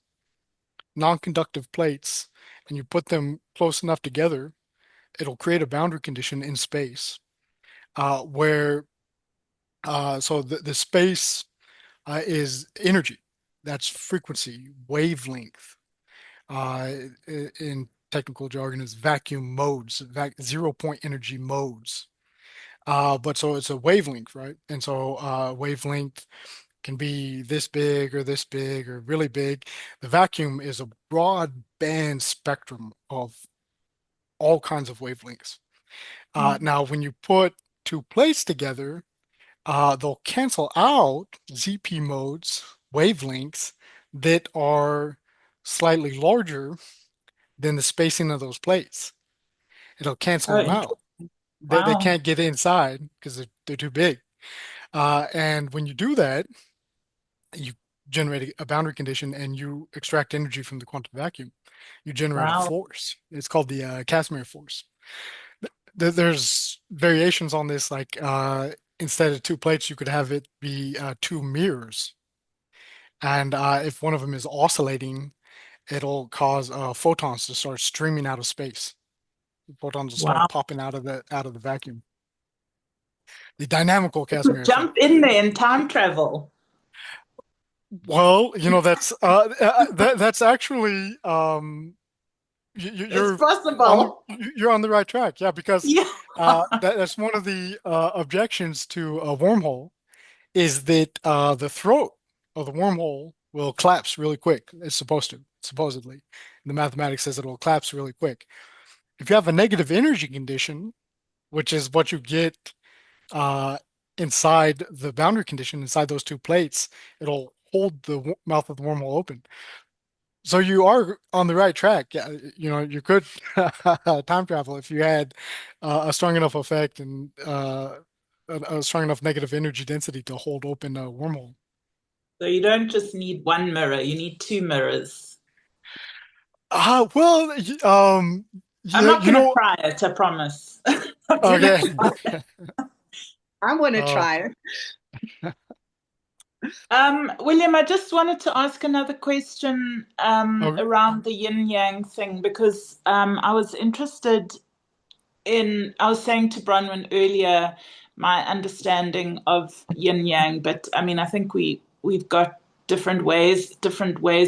Speaker 4: non-conductive plates, and you put them close enough together, it'll create a boundary condition in space where so the space is energy. That's frequency, wavelength. Uh, in technical jargon is vacuum modes, zero point energy modes. But so it's a wavelength, right? And so wavelength can be this big or this big or really big. The vacuum is a broad band spectrum of all kinds of wavelengths. Now, when you put two plates together, they'll cancel out ZP modes, wavelengths that are slightly larger than the spacing of those plates. It'll cancel
Speaker 1: Oh,
Speaker 4: them out. They
Speaker 1: wow.
Speaker 4: can't get inside because they're too big. And when you do that, you generate a boundary condition and you extract energy from the quantum vacuum. You generate a
Speaker 1: Wow.
Speaker 4: force. It's called the Casimir force. There's variations on this, like instead of two plates, you could have it be two mirrors. And if one of them is oscillating, it'll cause photons to start streaming out of space. Photons will start
Speaker 1: Wow.
Speaker 4: popping out of the vacuum. The dynamical
Speaker 1: You could
Speaker 4: Casimir effect.
Speaker 1: jump in there in time travel.
Speaker 4: Well, that's actually
Speaker 1: It's
Speaker 4: on
Speaker 1: possible.
Speaker 4: you're on the right track. Yeah, because
Speaker 1: Yeah.
Speaker 4: that's one of the objections to a wormhole is that the throat of the wormhole will collapse really quick. It's supposed to, supposedly. The mathematics says it will collapse really quick. If you have a negative energy condition, which is what you get uh, inside the boundary condition, inside those two plates, it'll hold the mouth of the wormhole open. So you are on the right track. Yeah, you could time travel if you had a strong enough effect and a strong enough negative energy density to hold open a wormhole.
Speaker 1: So you don't just need one mirror, you need two mirrors.
Speaker 4: Well,
Speaker 1: I'm
Speaker 4: yeah,
Speaker 1: not going to try it, I promise. I'm gonna
Speaker 4: okay.
Speaker 1: try it.
Speaker 3: I want to
Speaker 4: Oh,
Speaker 3: try it.
Speaker 1: William, I just wanted to ask another question
Speaker 4: okay.
Speaker 1: around the yin yang thing because I was interested I was saying to Bronwyn earlier my understanding of yin yang, but I mean, I think we've got different ways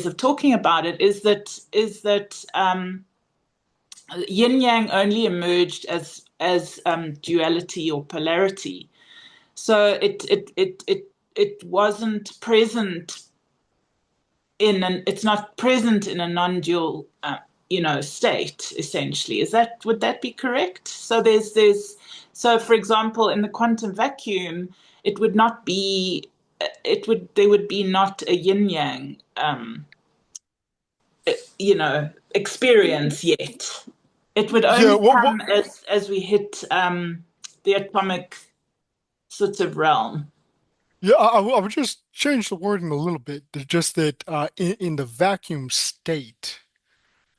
Speaker 1: of talking about it. Is that yin yang only emerged as duality or polarity? So it it wasn't present it's not present in a non-dual state, essentially. Would that be correct? So so for example, in the quantum vacuum, it would not be there would be not a yin yang experience yet. It would
Speaker 4: Yeah,
Speaker 1: only come as we hit the atomic sort of realm.
Speaker 4: yeah, I would just change the wording a little bit. Just that in the vacuum state,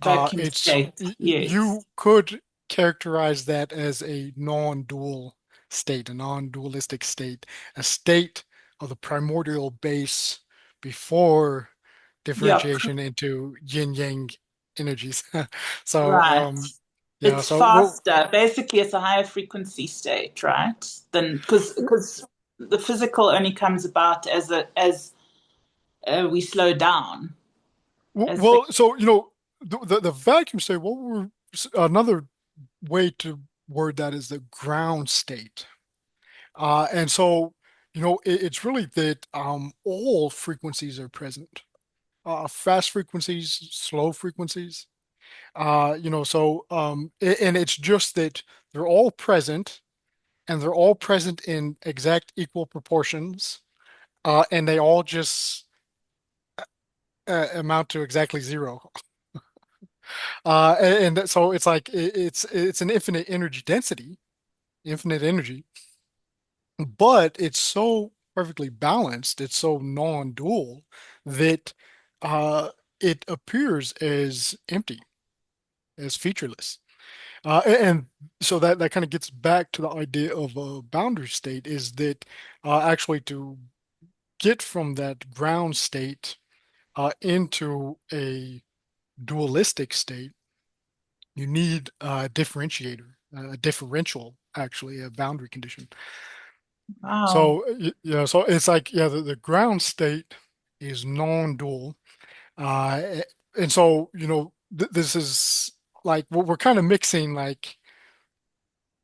Speaker 1: Vacuum state, yes.
Speaker 4: you could characterize that as a non-dual state, a non-dualistic state, a state of the primordial base before
Speaker 1: Yeah,
Speaker 4: differentiation into yin-yang energies. So,
Speaker 1: right.
Speaker 4: yeah,
Speaker 1: It's
Speaker 4: so well,
Speaker 1: faster. Basically, it's a higher frequency state, right? Than because the physical only comes about as we slow down. As things,
Speaker 4: so the vacuum state. Another way to word that is the ground state. And so, it's really that all frequencies are present. Fast frequencies, slow frequencies. And it's just that they're all present and they're all present in exact equal proportions. And they all just amount to exactly zero. And so it's like it's an infinite energy density, infinite energy, but it's so perfectly balanced, it's so non-dual that uh, it appears as empty, as featureless. And so that kind of gets back to the idea of a boundary state is that actually to get from that ground state into a dualistic state, you need a differentiator, a differential, actually, a boundary condition.
Speaker 1: wow.
Speaker 4: So yeah, so it's like yeah, the ground state is non-dual, uh, and so th this is like we're kind of mixing like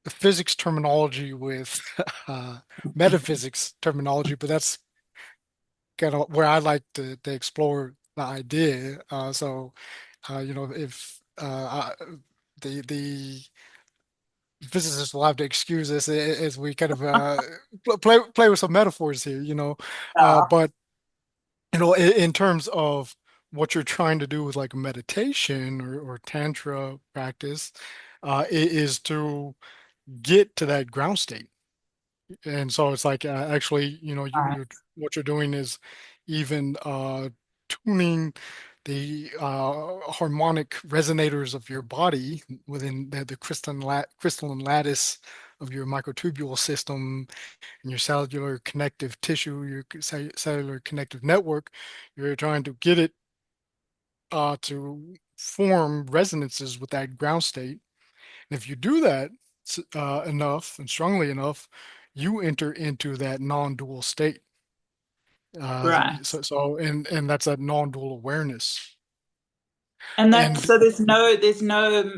Speaker 4: the physics terminology with uh, metaphysics terminology, but that's kind of where I like to explore the idea. If the physicists will have to excuse us as we kind of play with some metaphors here,
Speaker 1: Yeah,
Speaker 4: but in terms of what you're trying to do with like meditation or tantra practice, is to get to that ground state. And so it's like actually,
Speaker 1: right,
Speaker 4: you're what you're doing is even tuning the harmonic resonators of your body within the crystalline lattice of your microtubule system and your cellular connective tissue, your cellular connective network. You're trying to get it to form resonances with that ground state. And if you do that enough and strongly enough, you enter into that non-dual state.
Speaker 1: right.
Speaker 4: And that's a non-dual awareness.
Speaker 1: And that
Speaker 4: And
Speaker 1: so there's no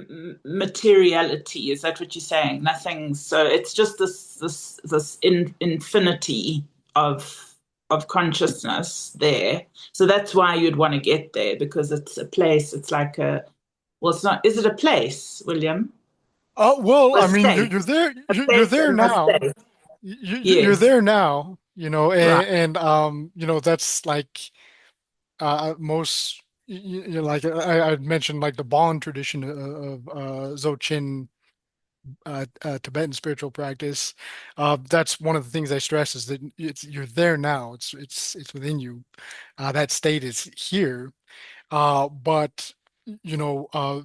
Speaker 1: materiality. Is that what you're saying? Nothing. So it's just this infinity of consciousness there. So that's why you'd want to get there because it's a place. It's like a well, it's not. Is it a place, William?
Speaker 4: well,
Speaker 1: A
Speaker 4: I mean,
Speaker 1: state. A
Speaker 4: you're
Speaker 1: place
Speaker 4: there
Speaker 1: and a
Speaker 4: now.
Speaker 1: state.
Speaker 4: You're
Speaker 1: Yes.
Speaker 4: there now,
Speaker 1: Right.
Speaker 4: that's like most like I mentioned like the Bon tradition of Dzogchen Tibetan spiritual practice. That's one of the things I stress is that you're there now. It's within you. That state is here, but you know uh,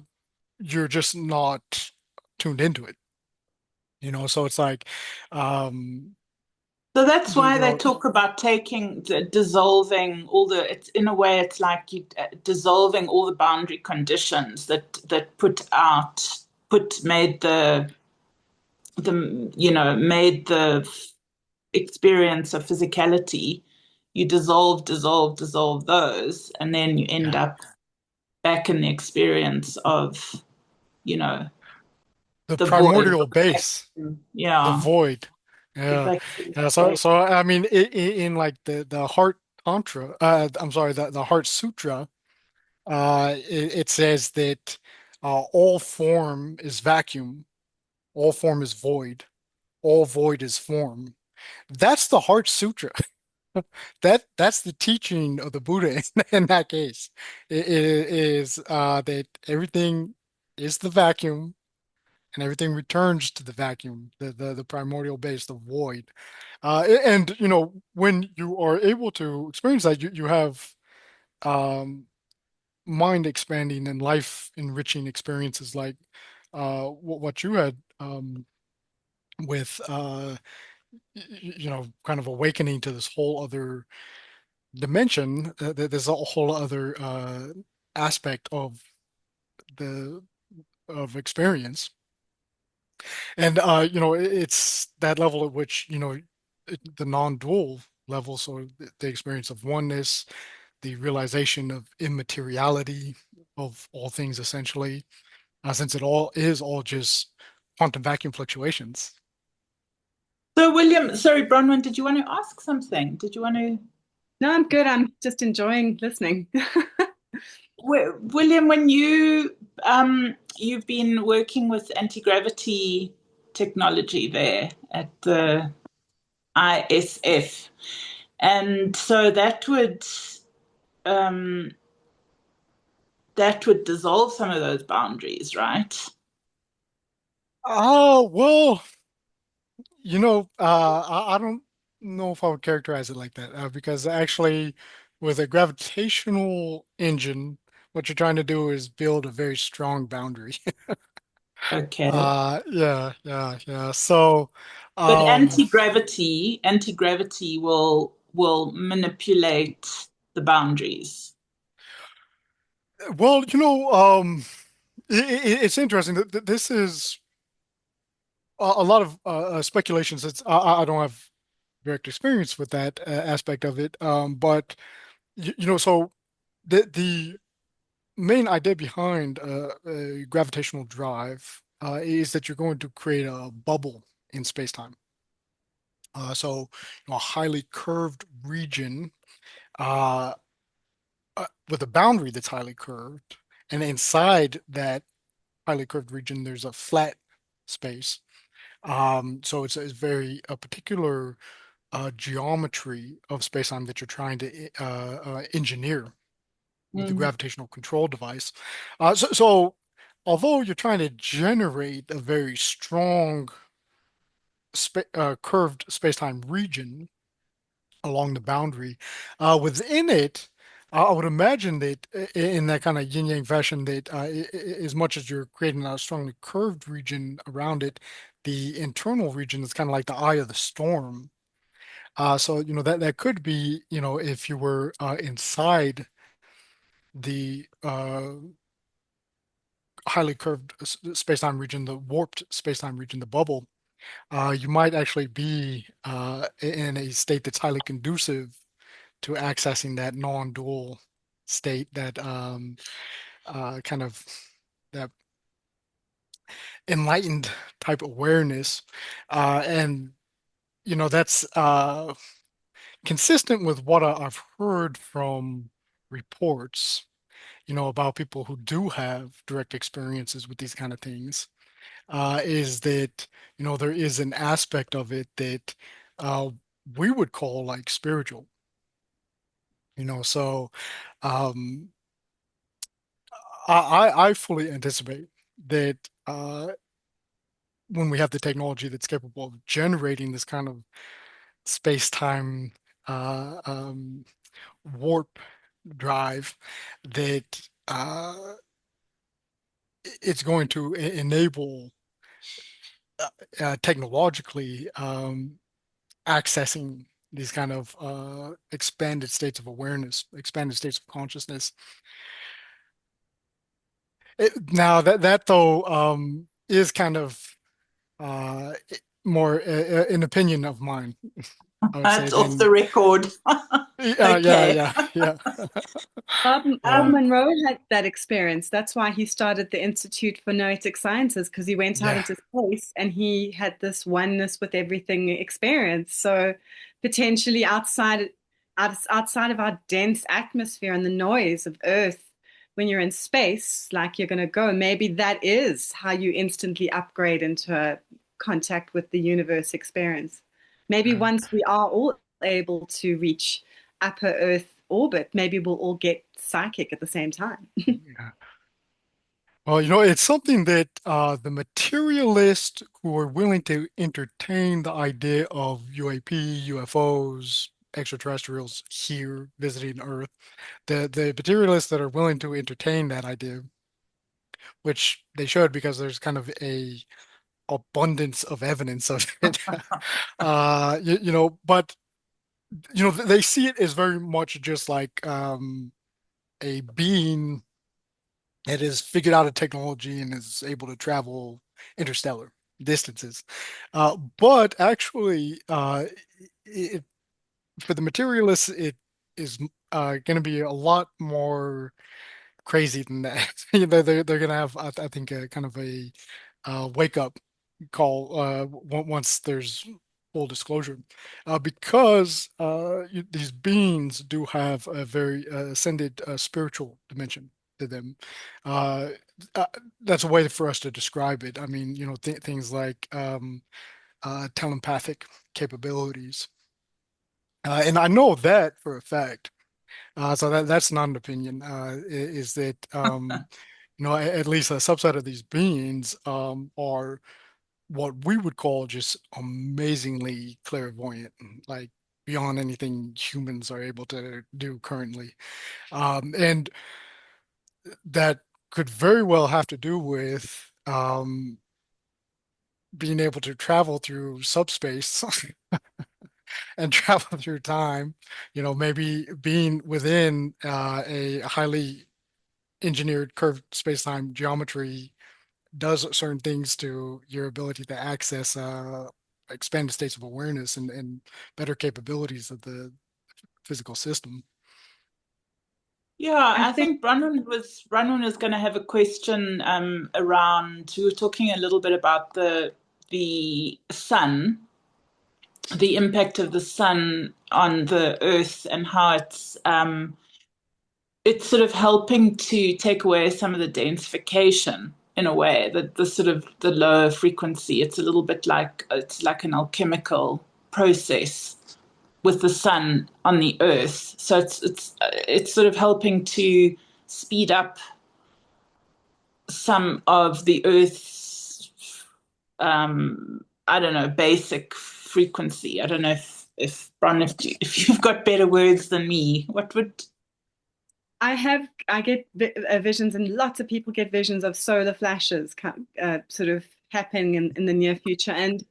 Speaker 4: you're just not tuned into it. So it's like um,
Speaker 1: So that's
Speaker 4: you
Speaker 1: why they
Speaker 4: know
Speaker 1: talk about dissolving all the. It's in a way, it's like dissolving all the boundary conditions that made the experience of physicality. You dissolve those, and then you end
Speaker 4: yeah,
Speaker 1: up back in the experience of you know
Speaker 4: the
Speaker 1: the void.
Speaker 4: primordial base, the
Speaker 1: Yeah,
Speaker 4: void. Yeah.
Speaker 1: Exactly.
Speaker 4: Yeah. So,
Speaker 1: Right.
Speaker 4: so I mean, in like the Heart Tantra, I'm sorry, the Heart Sutra, it says that all form is vacuum, all form is void, all void is form. That's the Heart Sutra. That's the teaching of the Buddha in that case. It is that everything is the vacuum and everything returns to the vacuum, the primordial base, the void. And when you are able to experience that, you have um, mind expanding and life enriching experiences like what you had with kind of awakening to this whole other dimension. There's a whole other aspect of the of experience. And it's that level at which, the non-dual level, so the experience of oneness, the realization of immateriality of all things essentially, since it all is all just quantum vacuum fluctuations.
Speaker 1: So, William, sorry, Bronwyn, did you want to ask something? Did you want to?
Speaker 3: No, I'm good. I'm just enjoying listening.
Speaker 1: William, when you've been working with anti-gravity technology there at the ISF, and so um, that would dissolve some of those boundaries, right?
Speaker 4: Oh, well, I don't know if I would characterize it like that, because actually, with a gravitational engine, what you're trying to do is build a very strong boundary.
Speaker 1: Okay.
Speaker 4: Yeah, yeah, yeah. So,
Speaker 1: But
Speaker 4: um,
Speaker 1: anti-gravity will manipulate the boundaries.
Speaker 4: well, it's interesting that this is a lot of speculations. I don't have direct experience with that aspect of it, but so the main idea behind a gravitational drive is that you're going to create a bubble in space-time. So, a highly curved region uh, with a boundary that's highly curved, and inside that highly curved region, there's a flat space. So it's very a particular geometry of space-time that you're trying to engineer with the
Speaker 1: Mm.
Speaker 4: gravitational control device. So although you're trying to generate a very strong curved space-time region along the boundary, within it, I would imagine that in that kind of yin-yang fashion, that as much as you're creating a strongly curved region around it, the internal region is kind of like the eye of the storm. So that could be, if you were inside the highly curved space-time region, the warped space-time region, the bubble, you might actually be in a state that's highly conducive to accessing that non-dual state, that kind of that enlightened type awareness, and that's consistent with what I've heard from reports, about people who do have direct experiences with these kind of things, is that, there is an aspect of it that uh, we would call like spiritual, so um, I fully anticipate that when we have the technology that's capable of generating this kind of space-time uh, um, warp drive, that it's going to enable technologically accessing these kind of expanded states of awareness, expanded states of consciousness. Now that though is kind of more an opinion of mine. I would say,
Speaker 1: That's off
Speaker 4: than
Speaker 1: the record.
Speaker 4: yeah, yeah,
Speaker 1: Okay.
Speaker 4: yeah, yeah.
Speaker 3: Bob
Speaker 4: Uh,
Speaker 3: Monroe had that experience. That's why he started the Institute for Noetic Sciences, because he went out
Speaker 4: yeah.
Speaker 3: into space and he had this oneness with everything experience. So potentially outside of our dense atmosphere and the noise of Earth, when you're in space, like you're going to go, maybe that is how you instantly upgrade into a contact with the universe experience. Maybe once we are all able to reach upper Earth orbit, maybe we'll all get psychic at the same time.
Speaker 4: Yeah. Well, it's something that the materialists who are willing to entertain the idea of UAP, UFOs, extraterrestrials here visiting Earth, the materialists that are willing to entertain that idea, which they should because there's kind of a abundance of evidence of it. But they see it as very much just like a being that has figured out a technology and is able to travel interstellar distances. But actually, it, for the materialists, it is going to be a lot more crazy than that. They're going to have, I think, a kind of a wake up call once there's full disclosure, because these beings do have a very ascended spiritual dimension to them. Uh, uh, that's a way for us to describe it. I mean, things like telepathic capabilities, and I know that for a fact. So that's not an opinion. Is that at least a subset of these beings are what we would call just amazingly clairvoyant, like beyond anything humans are able to do currently. And that could very well have to do with being able to travel through subspace and travel through time, maybe being within a highly engineered curved space-time geometry does certain things to your ability to access expanded states of awareness and better capabilities of the physical system.
Speaker 1: Yeah,
Speaker 3: I
Speaker 1: I
Speaker 3: think
Speaker 1: think Bronwyn was going to have a question around. We were talking a little bit about the sun, the impact of the sun on the earth, and how it's sort of helping to take away some of the densification in a way, that the sort of the lower frequency. It's a little bit like it's like an alchemical process with the sun on the earth. So it's sort of helping to speed up some of the earth's I don't know, basic frequency. I don't know if Bron, if you've got better words than me, what would
Speaker 3: I get visions, and lots of people get visions of solar flashes sort of happening in the near future. And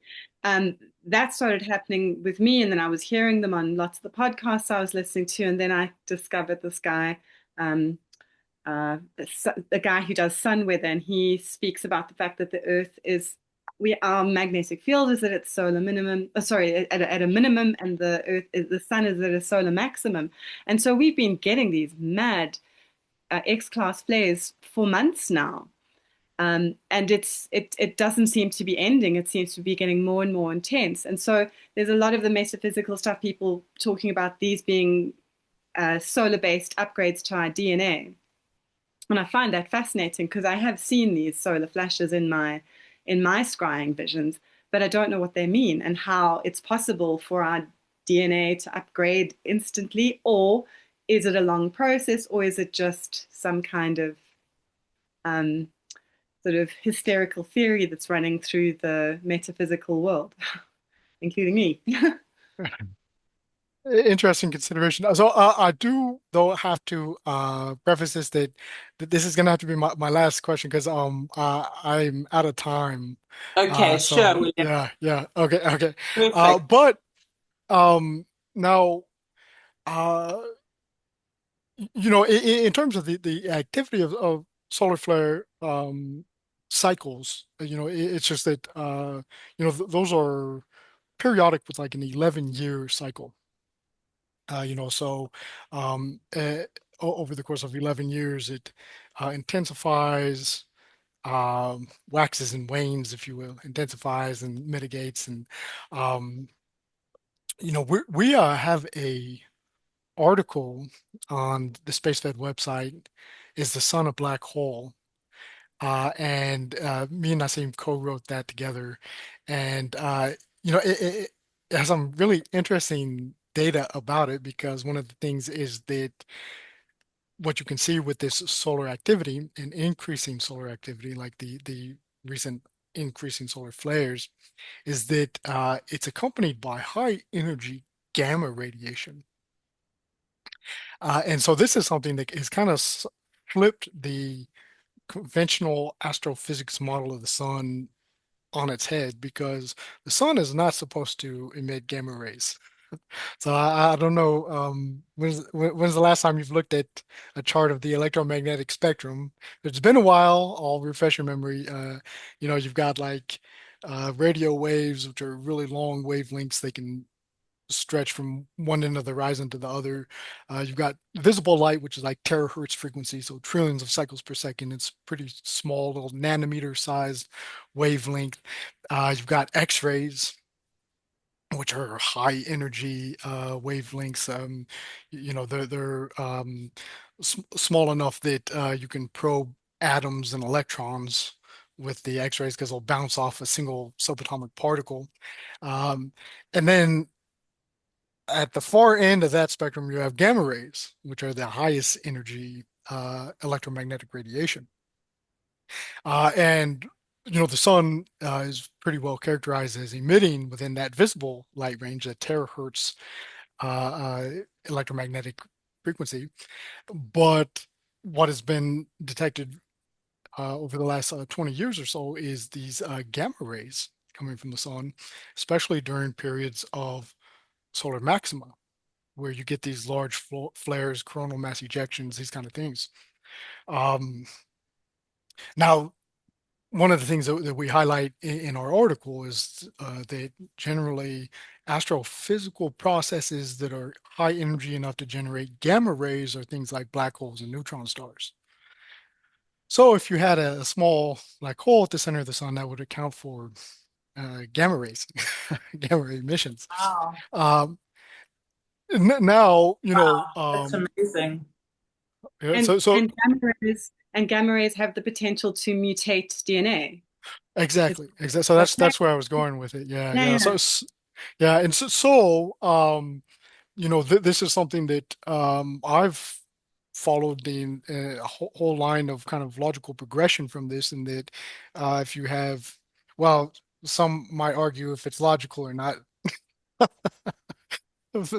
Speaker 3: um, that started happening with me. And then I was hearing them on lots of the podcasts I was listening to. And then I discovered this guy, um, the guy who does sun weather, and he speaks about the fact that the Earth is our magnetic field is at its solar minimum. Sorry, at a minimum, and the sun is at a solar maximum. And so we've been getting these mad X-class flares for months now. And it doesn't seem to be ending. It seems to be getting more and more intense. And so there's a lot of the metaphysical stuff, people talking about these being solar-based upgrades to our DNA. And I find that fascinating because I have seen these solar flashes in my scrying visions, but I don't know what they mean and how it's possible for our DNA to upgrade instantly, or is it a long process, or is it just some kind of um, sort of hysterical theory that's running through the metaphysical world, including me.
Speaker 4: Interesting consideration. So I do though have to preface this that this is gonna have to be my last question because I'm out of time.
Speaker 1: okay, sure,
Speaker 4: So
Speaker 1: William.
Speaker 4: yeah, yeah, okay, okay.
Speaker 1: Perfect.
Speaker 4: But now uh in terms of the activity of solar flare cycles, it's just that those are periodic with like an 11-year cycle. So over the course of 11 years, it intensifies, waxes and wanes, if you will, intensifies and mitigates. And, um, we have a article on the SpaceFed website, Is the Sun a Black Hole? And me and Nassim co-wrote that together. And, it has some really interesting data about it because one of the things is that what you can see with this solar activity and increasing solar activity, like the recent increasing solar flares, is that it's accompanied by high energy gamma radiation. And so this is something that has kind of flipped the conventional astrophysics model of the sun on its head because the sun is not supposed to emit gamma rays. So I don't know, when's the last time you've looked at a chart of the electromagnetic spectrum? It's been a while. I'll refresh your memory. You've got like radio waves, which are really long wavelengths. They can stretch from one end of the horizon to the other. You've got visible light, which is like terahertz frequency, so trillions of cycles per second. It's pretty small, little nanometer sized wavelength. You've got X-rays, which are high energy wavelengths. They're small enough that you can probe atoms and electrons with the X-rays because they'll bounce off a single subatomic particle. Um, and then at the far end of that spectrum, you have gamma rays, which are the highest energy electromagnetic radiation. And the sun is pretty well characterized as emitting within that visible light range, that terahertz uh, uh, electromagnetic frequency. But what has been detected over the last 20 years or so is these gamma rays coming from the sun, especially during periods of solar maxima, where you get these large flares, coronal mass ejections, these kind of things. Um, Now, one of the things that we highlight in our article is that generally astrophysical processes that are high energy enough to generate gamma rays are things like black holes and neutron stars. So if you had a small black hole at the center of the sun, that would account for gamma rays, gamma ray emissions.
Speaker 1: Wow.
Speaker 4: Um, Now,
Speaker 1: Wow. That's amazing.
Speaker 4: yeah,
Speaker 3: And
Speaker 4: so
Speaker 3: gamma rays have the potential to mutate DNA.
Speaker 4: exactly, exactly. So
Speaker 3: Okay.
Speaker 4: that's where I was going with it. Yeah,
Speaker 3: Yeah,
Speaker 4: yeah.
Speaker 3: yeah.
Speaker 4: Yeah, and th this is something that I've followed the whole line of kind of logical progression from this, and that if you have, well, some might argue if it's logical or not.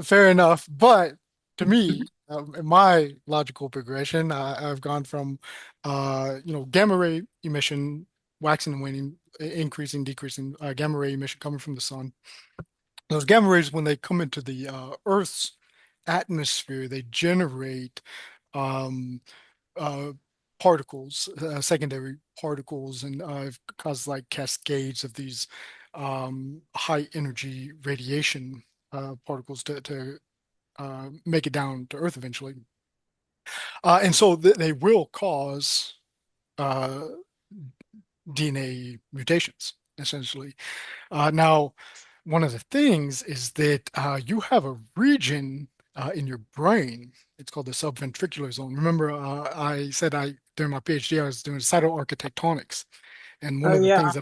Speaker 4: Fair enough, but to me, in my logical progression, I've gone from gamma ray emission, waxing and waning, increasing, decreasing, gamma ray emission coming from the sun. Those gamma rays, when they come into the Earth's atmosphere, they generate um, uh, particles, secondary particles, and cause like cascades of these high energy radiation particles to make it down to Earth eventually. And so they will cause uh, DNA mutations, essentially. Now, one of the things is that you have a region in your brain. It's called the subventricular zone. Remember, I said during my PhD I was doing cytoarchitectonics, and
Speaker 1: Oh, yeah.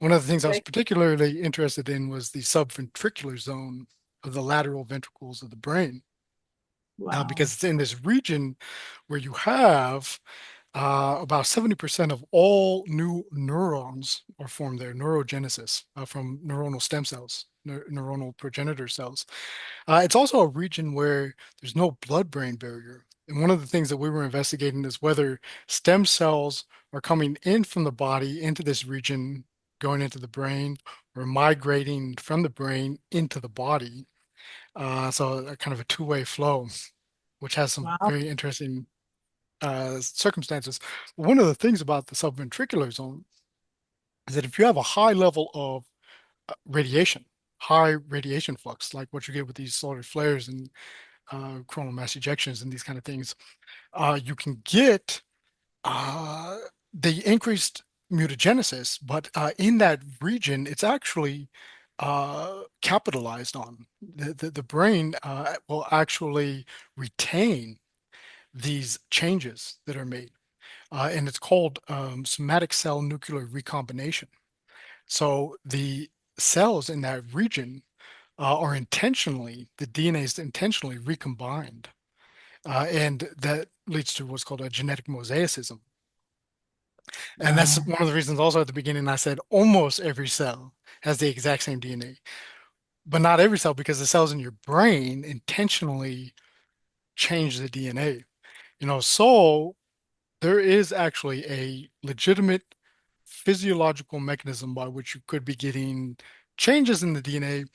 Speaker 4: one of the things I was
Speaker 3: Okay.
Speaker 4: particularly interested in was the subventricular zone of the lateral ventricles of the brain,
Speaker 1: Wow.
Speaker 4: because it's in this region where you have about 70% of all new neurons are formed there, neurogenesis from neuronal stem cells, neuronal progenitor cells. It's also a region where there's no blood-brain barrier. And one of the things that we were investigating is whether stem cells are coming in from the body into this region, going into the brain, or migrating from the brain into the body. So a kind of a two-way flow, which has some
Speaker 1: Wow.
Speaker 4: very interesting circumstances. One of the things about the subventricular zone is that if you have a high level of radiation, high radiation flux, like what you get with these solar flares and coronal mass ejections and these kind of things, you can get the increased mutagenesis, but in that region, it's actually capitalized on. The brain will actually retain these changes that are made, and it's called somatic cell nuclear recombination. So the cells in that region are intentionally, the DNA is intentionally recombined, and that leads to what's called a genetic mosaicism. And that's
Speaker 1: Wow.
Speaker 4: one of the reasons also at the beginning I said almost every cell has the exact same DNA, but not every cell because the cells in your brain intentionally change the DNA. So there is actually a legitimate physiological mechanism by which you could be getting changes in the DNA.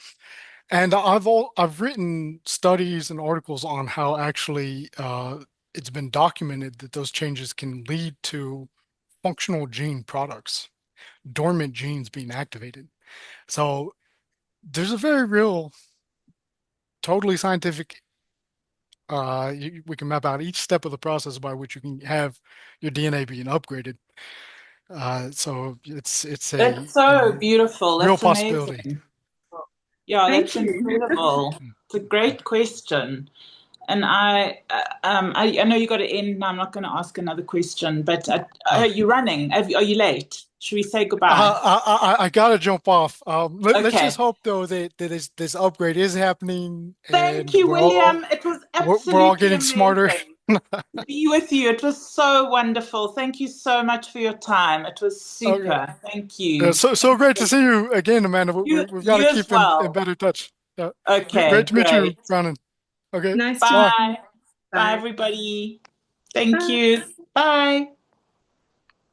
Speaker 4: And I've written studies and articles on how actually it's been documented that those changes can lead to functional gene products, dormant genes being activated. So there's a very real, totally scientific, we can map out each step of the process by which you can have your DNA being upgraded. So it's a,
Speaker 1: That's so beautiful.
Speaker 4: real
Speaker 1: That's
Speaker 4: possibility.
Speaker 1: amazing. Yeah,
Speaker 3: Thank
Speaker 1: that's
Speaker 3: you.
Speaker 1: incredible. It's a great question. And I know you got to end now. I'm not going to ask another question, but are
Speaker 4: Uh,
Speaker 1: you running? Are you late? Should we say goodbye?
Speaker 4: I gotta jump off. Let's just
Speaker 1: Okay.
Speaker 4: hope though that this upgrade is happening
Speaker 1: Thank
Speaker 4: and
Speaker 1: you, William. It was
Speaker 4: we're all
Speaker 1: absolutely
Speaker 4: getting smarter.
Speaker 1: amazing to be with you. It was so wonderful. Thank you so much for your time. It was
Speaker 4: Okay.
Speaker 1: super. Thank you.
Speaker 4: So great to see you again, Amanda. We've got to
Speaker 1: You as
Speaker 4: keep in
Speaker 1: well.
Speaker 4: better touch. Great
Speaker 1: Okay,
Speaker 4: to meet you,
Speaker 1: great.
Speaker 4: Brandon. Okay,
Speaker 3: Nice to meet
Speaker 4: bye.
Speaker 3: you.
Speaker 1: Bye. Bye,
Speaker 3: Bye.
Speaker 1: everybody. Thank
Speaker 3: Bye.
Speaker 1: you. Bye.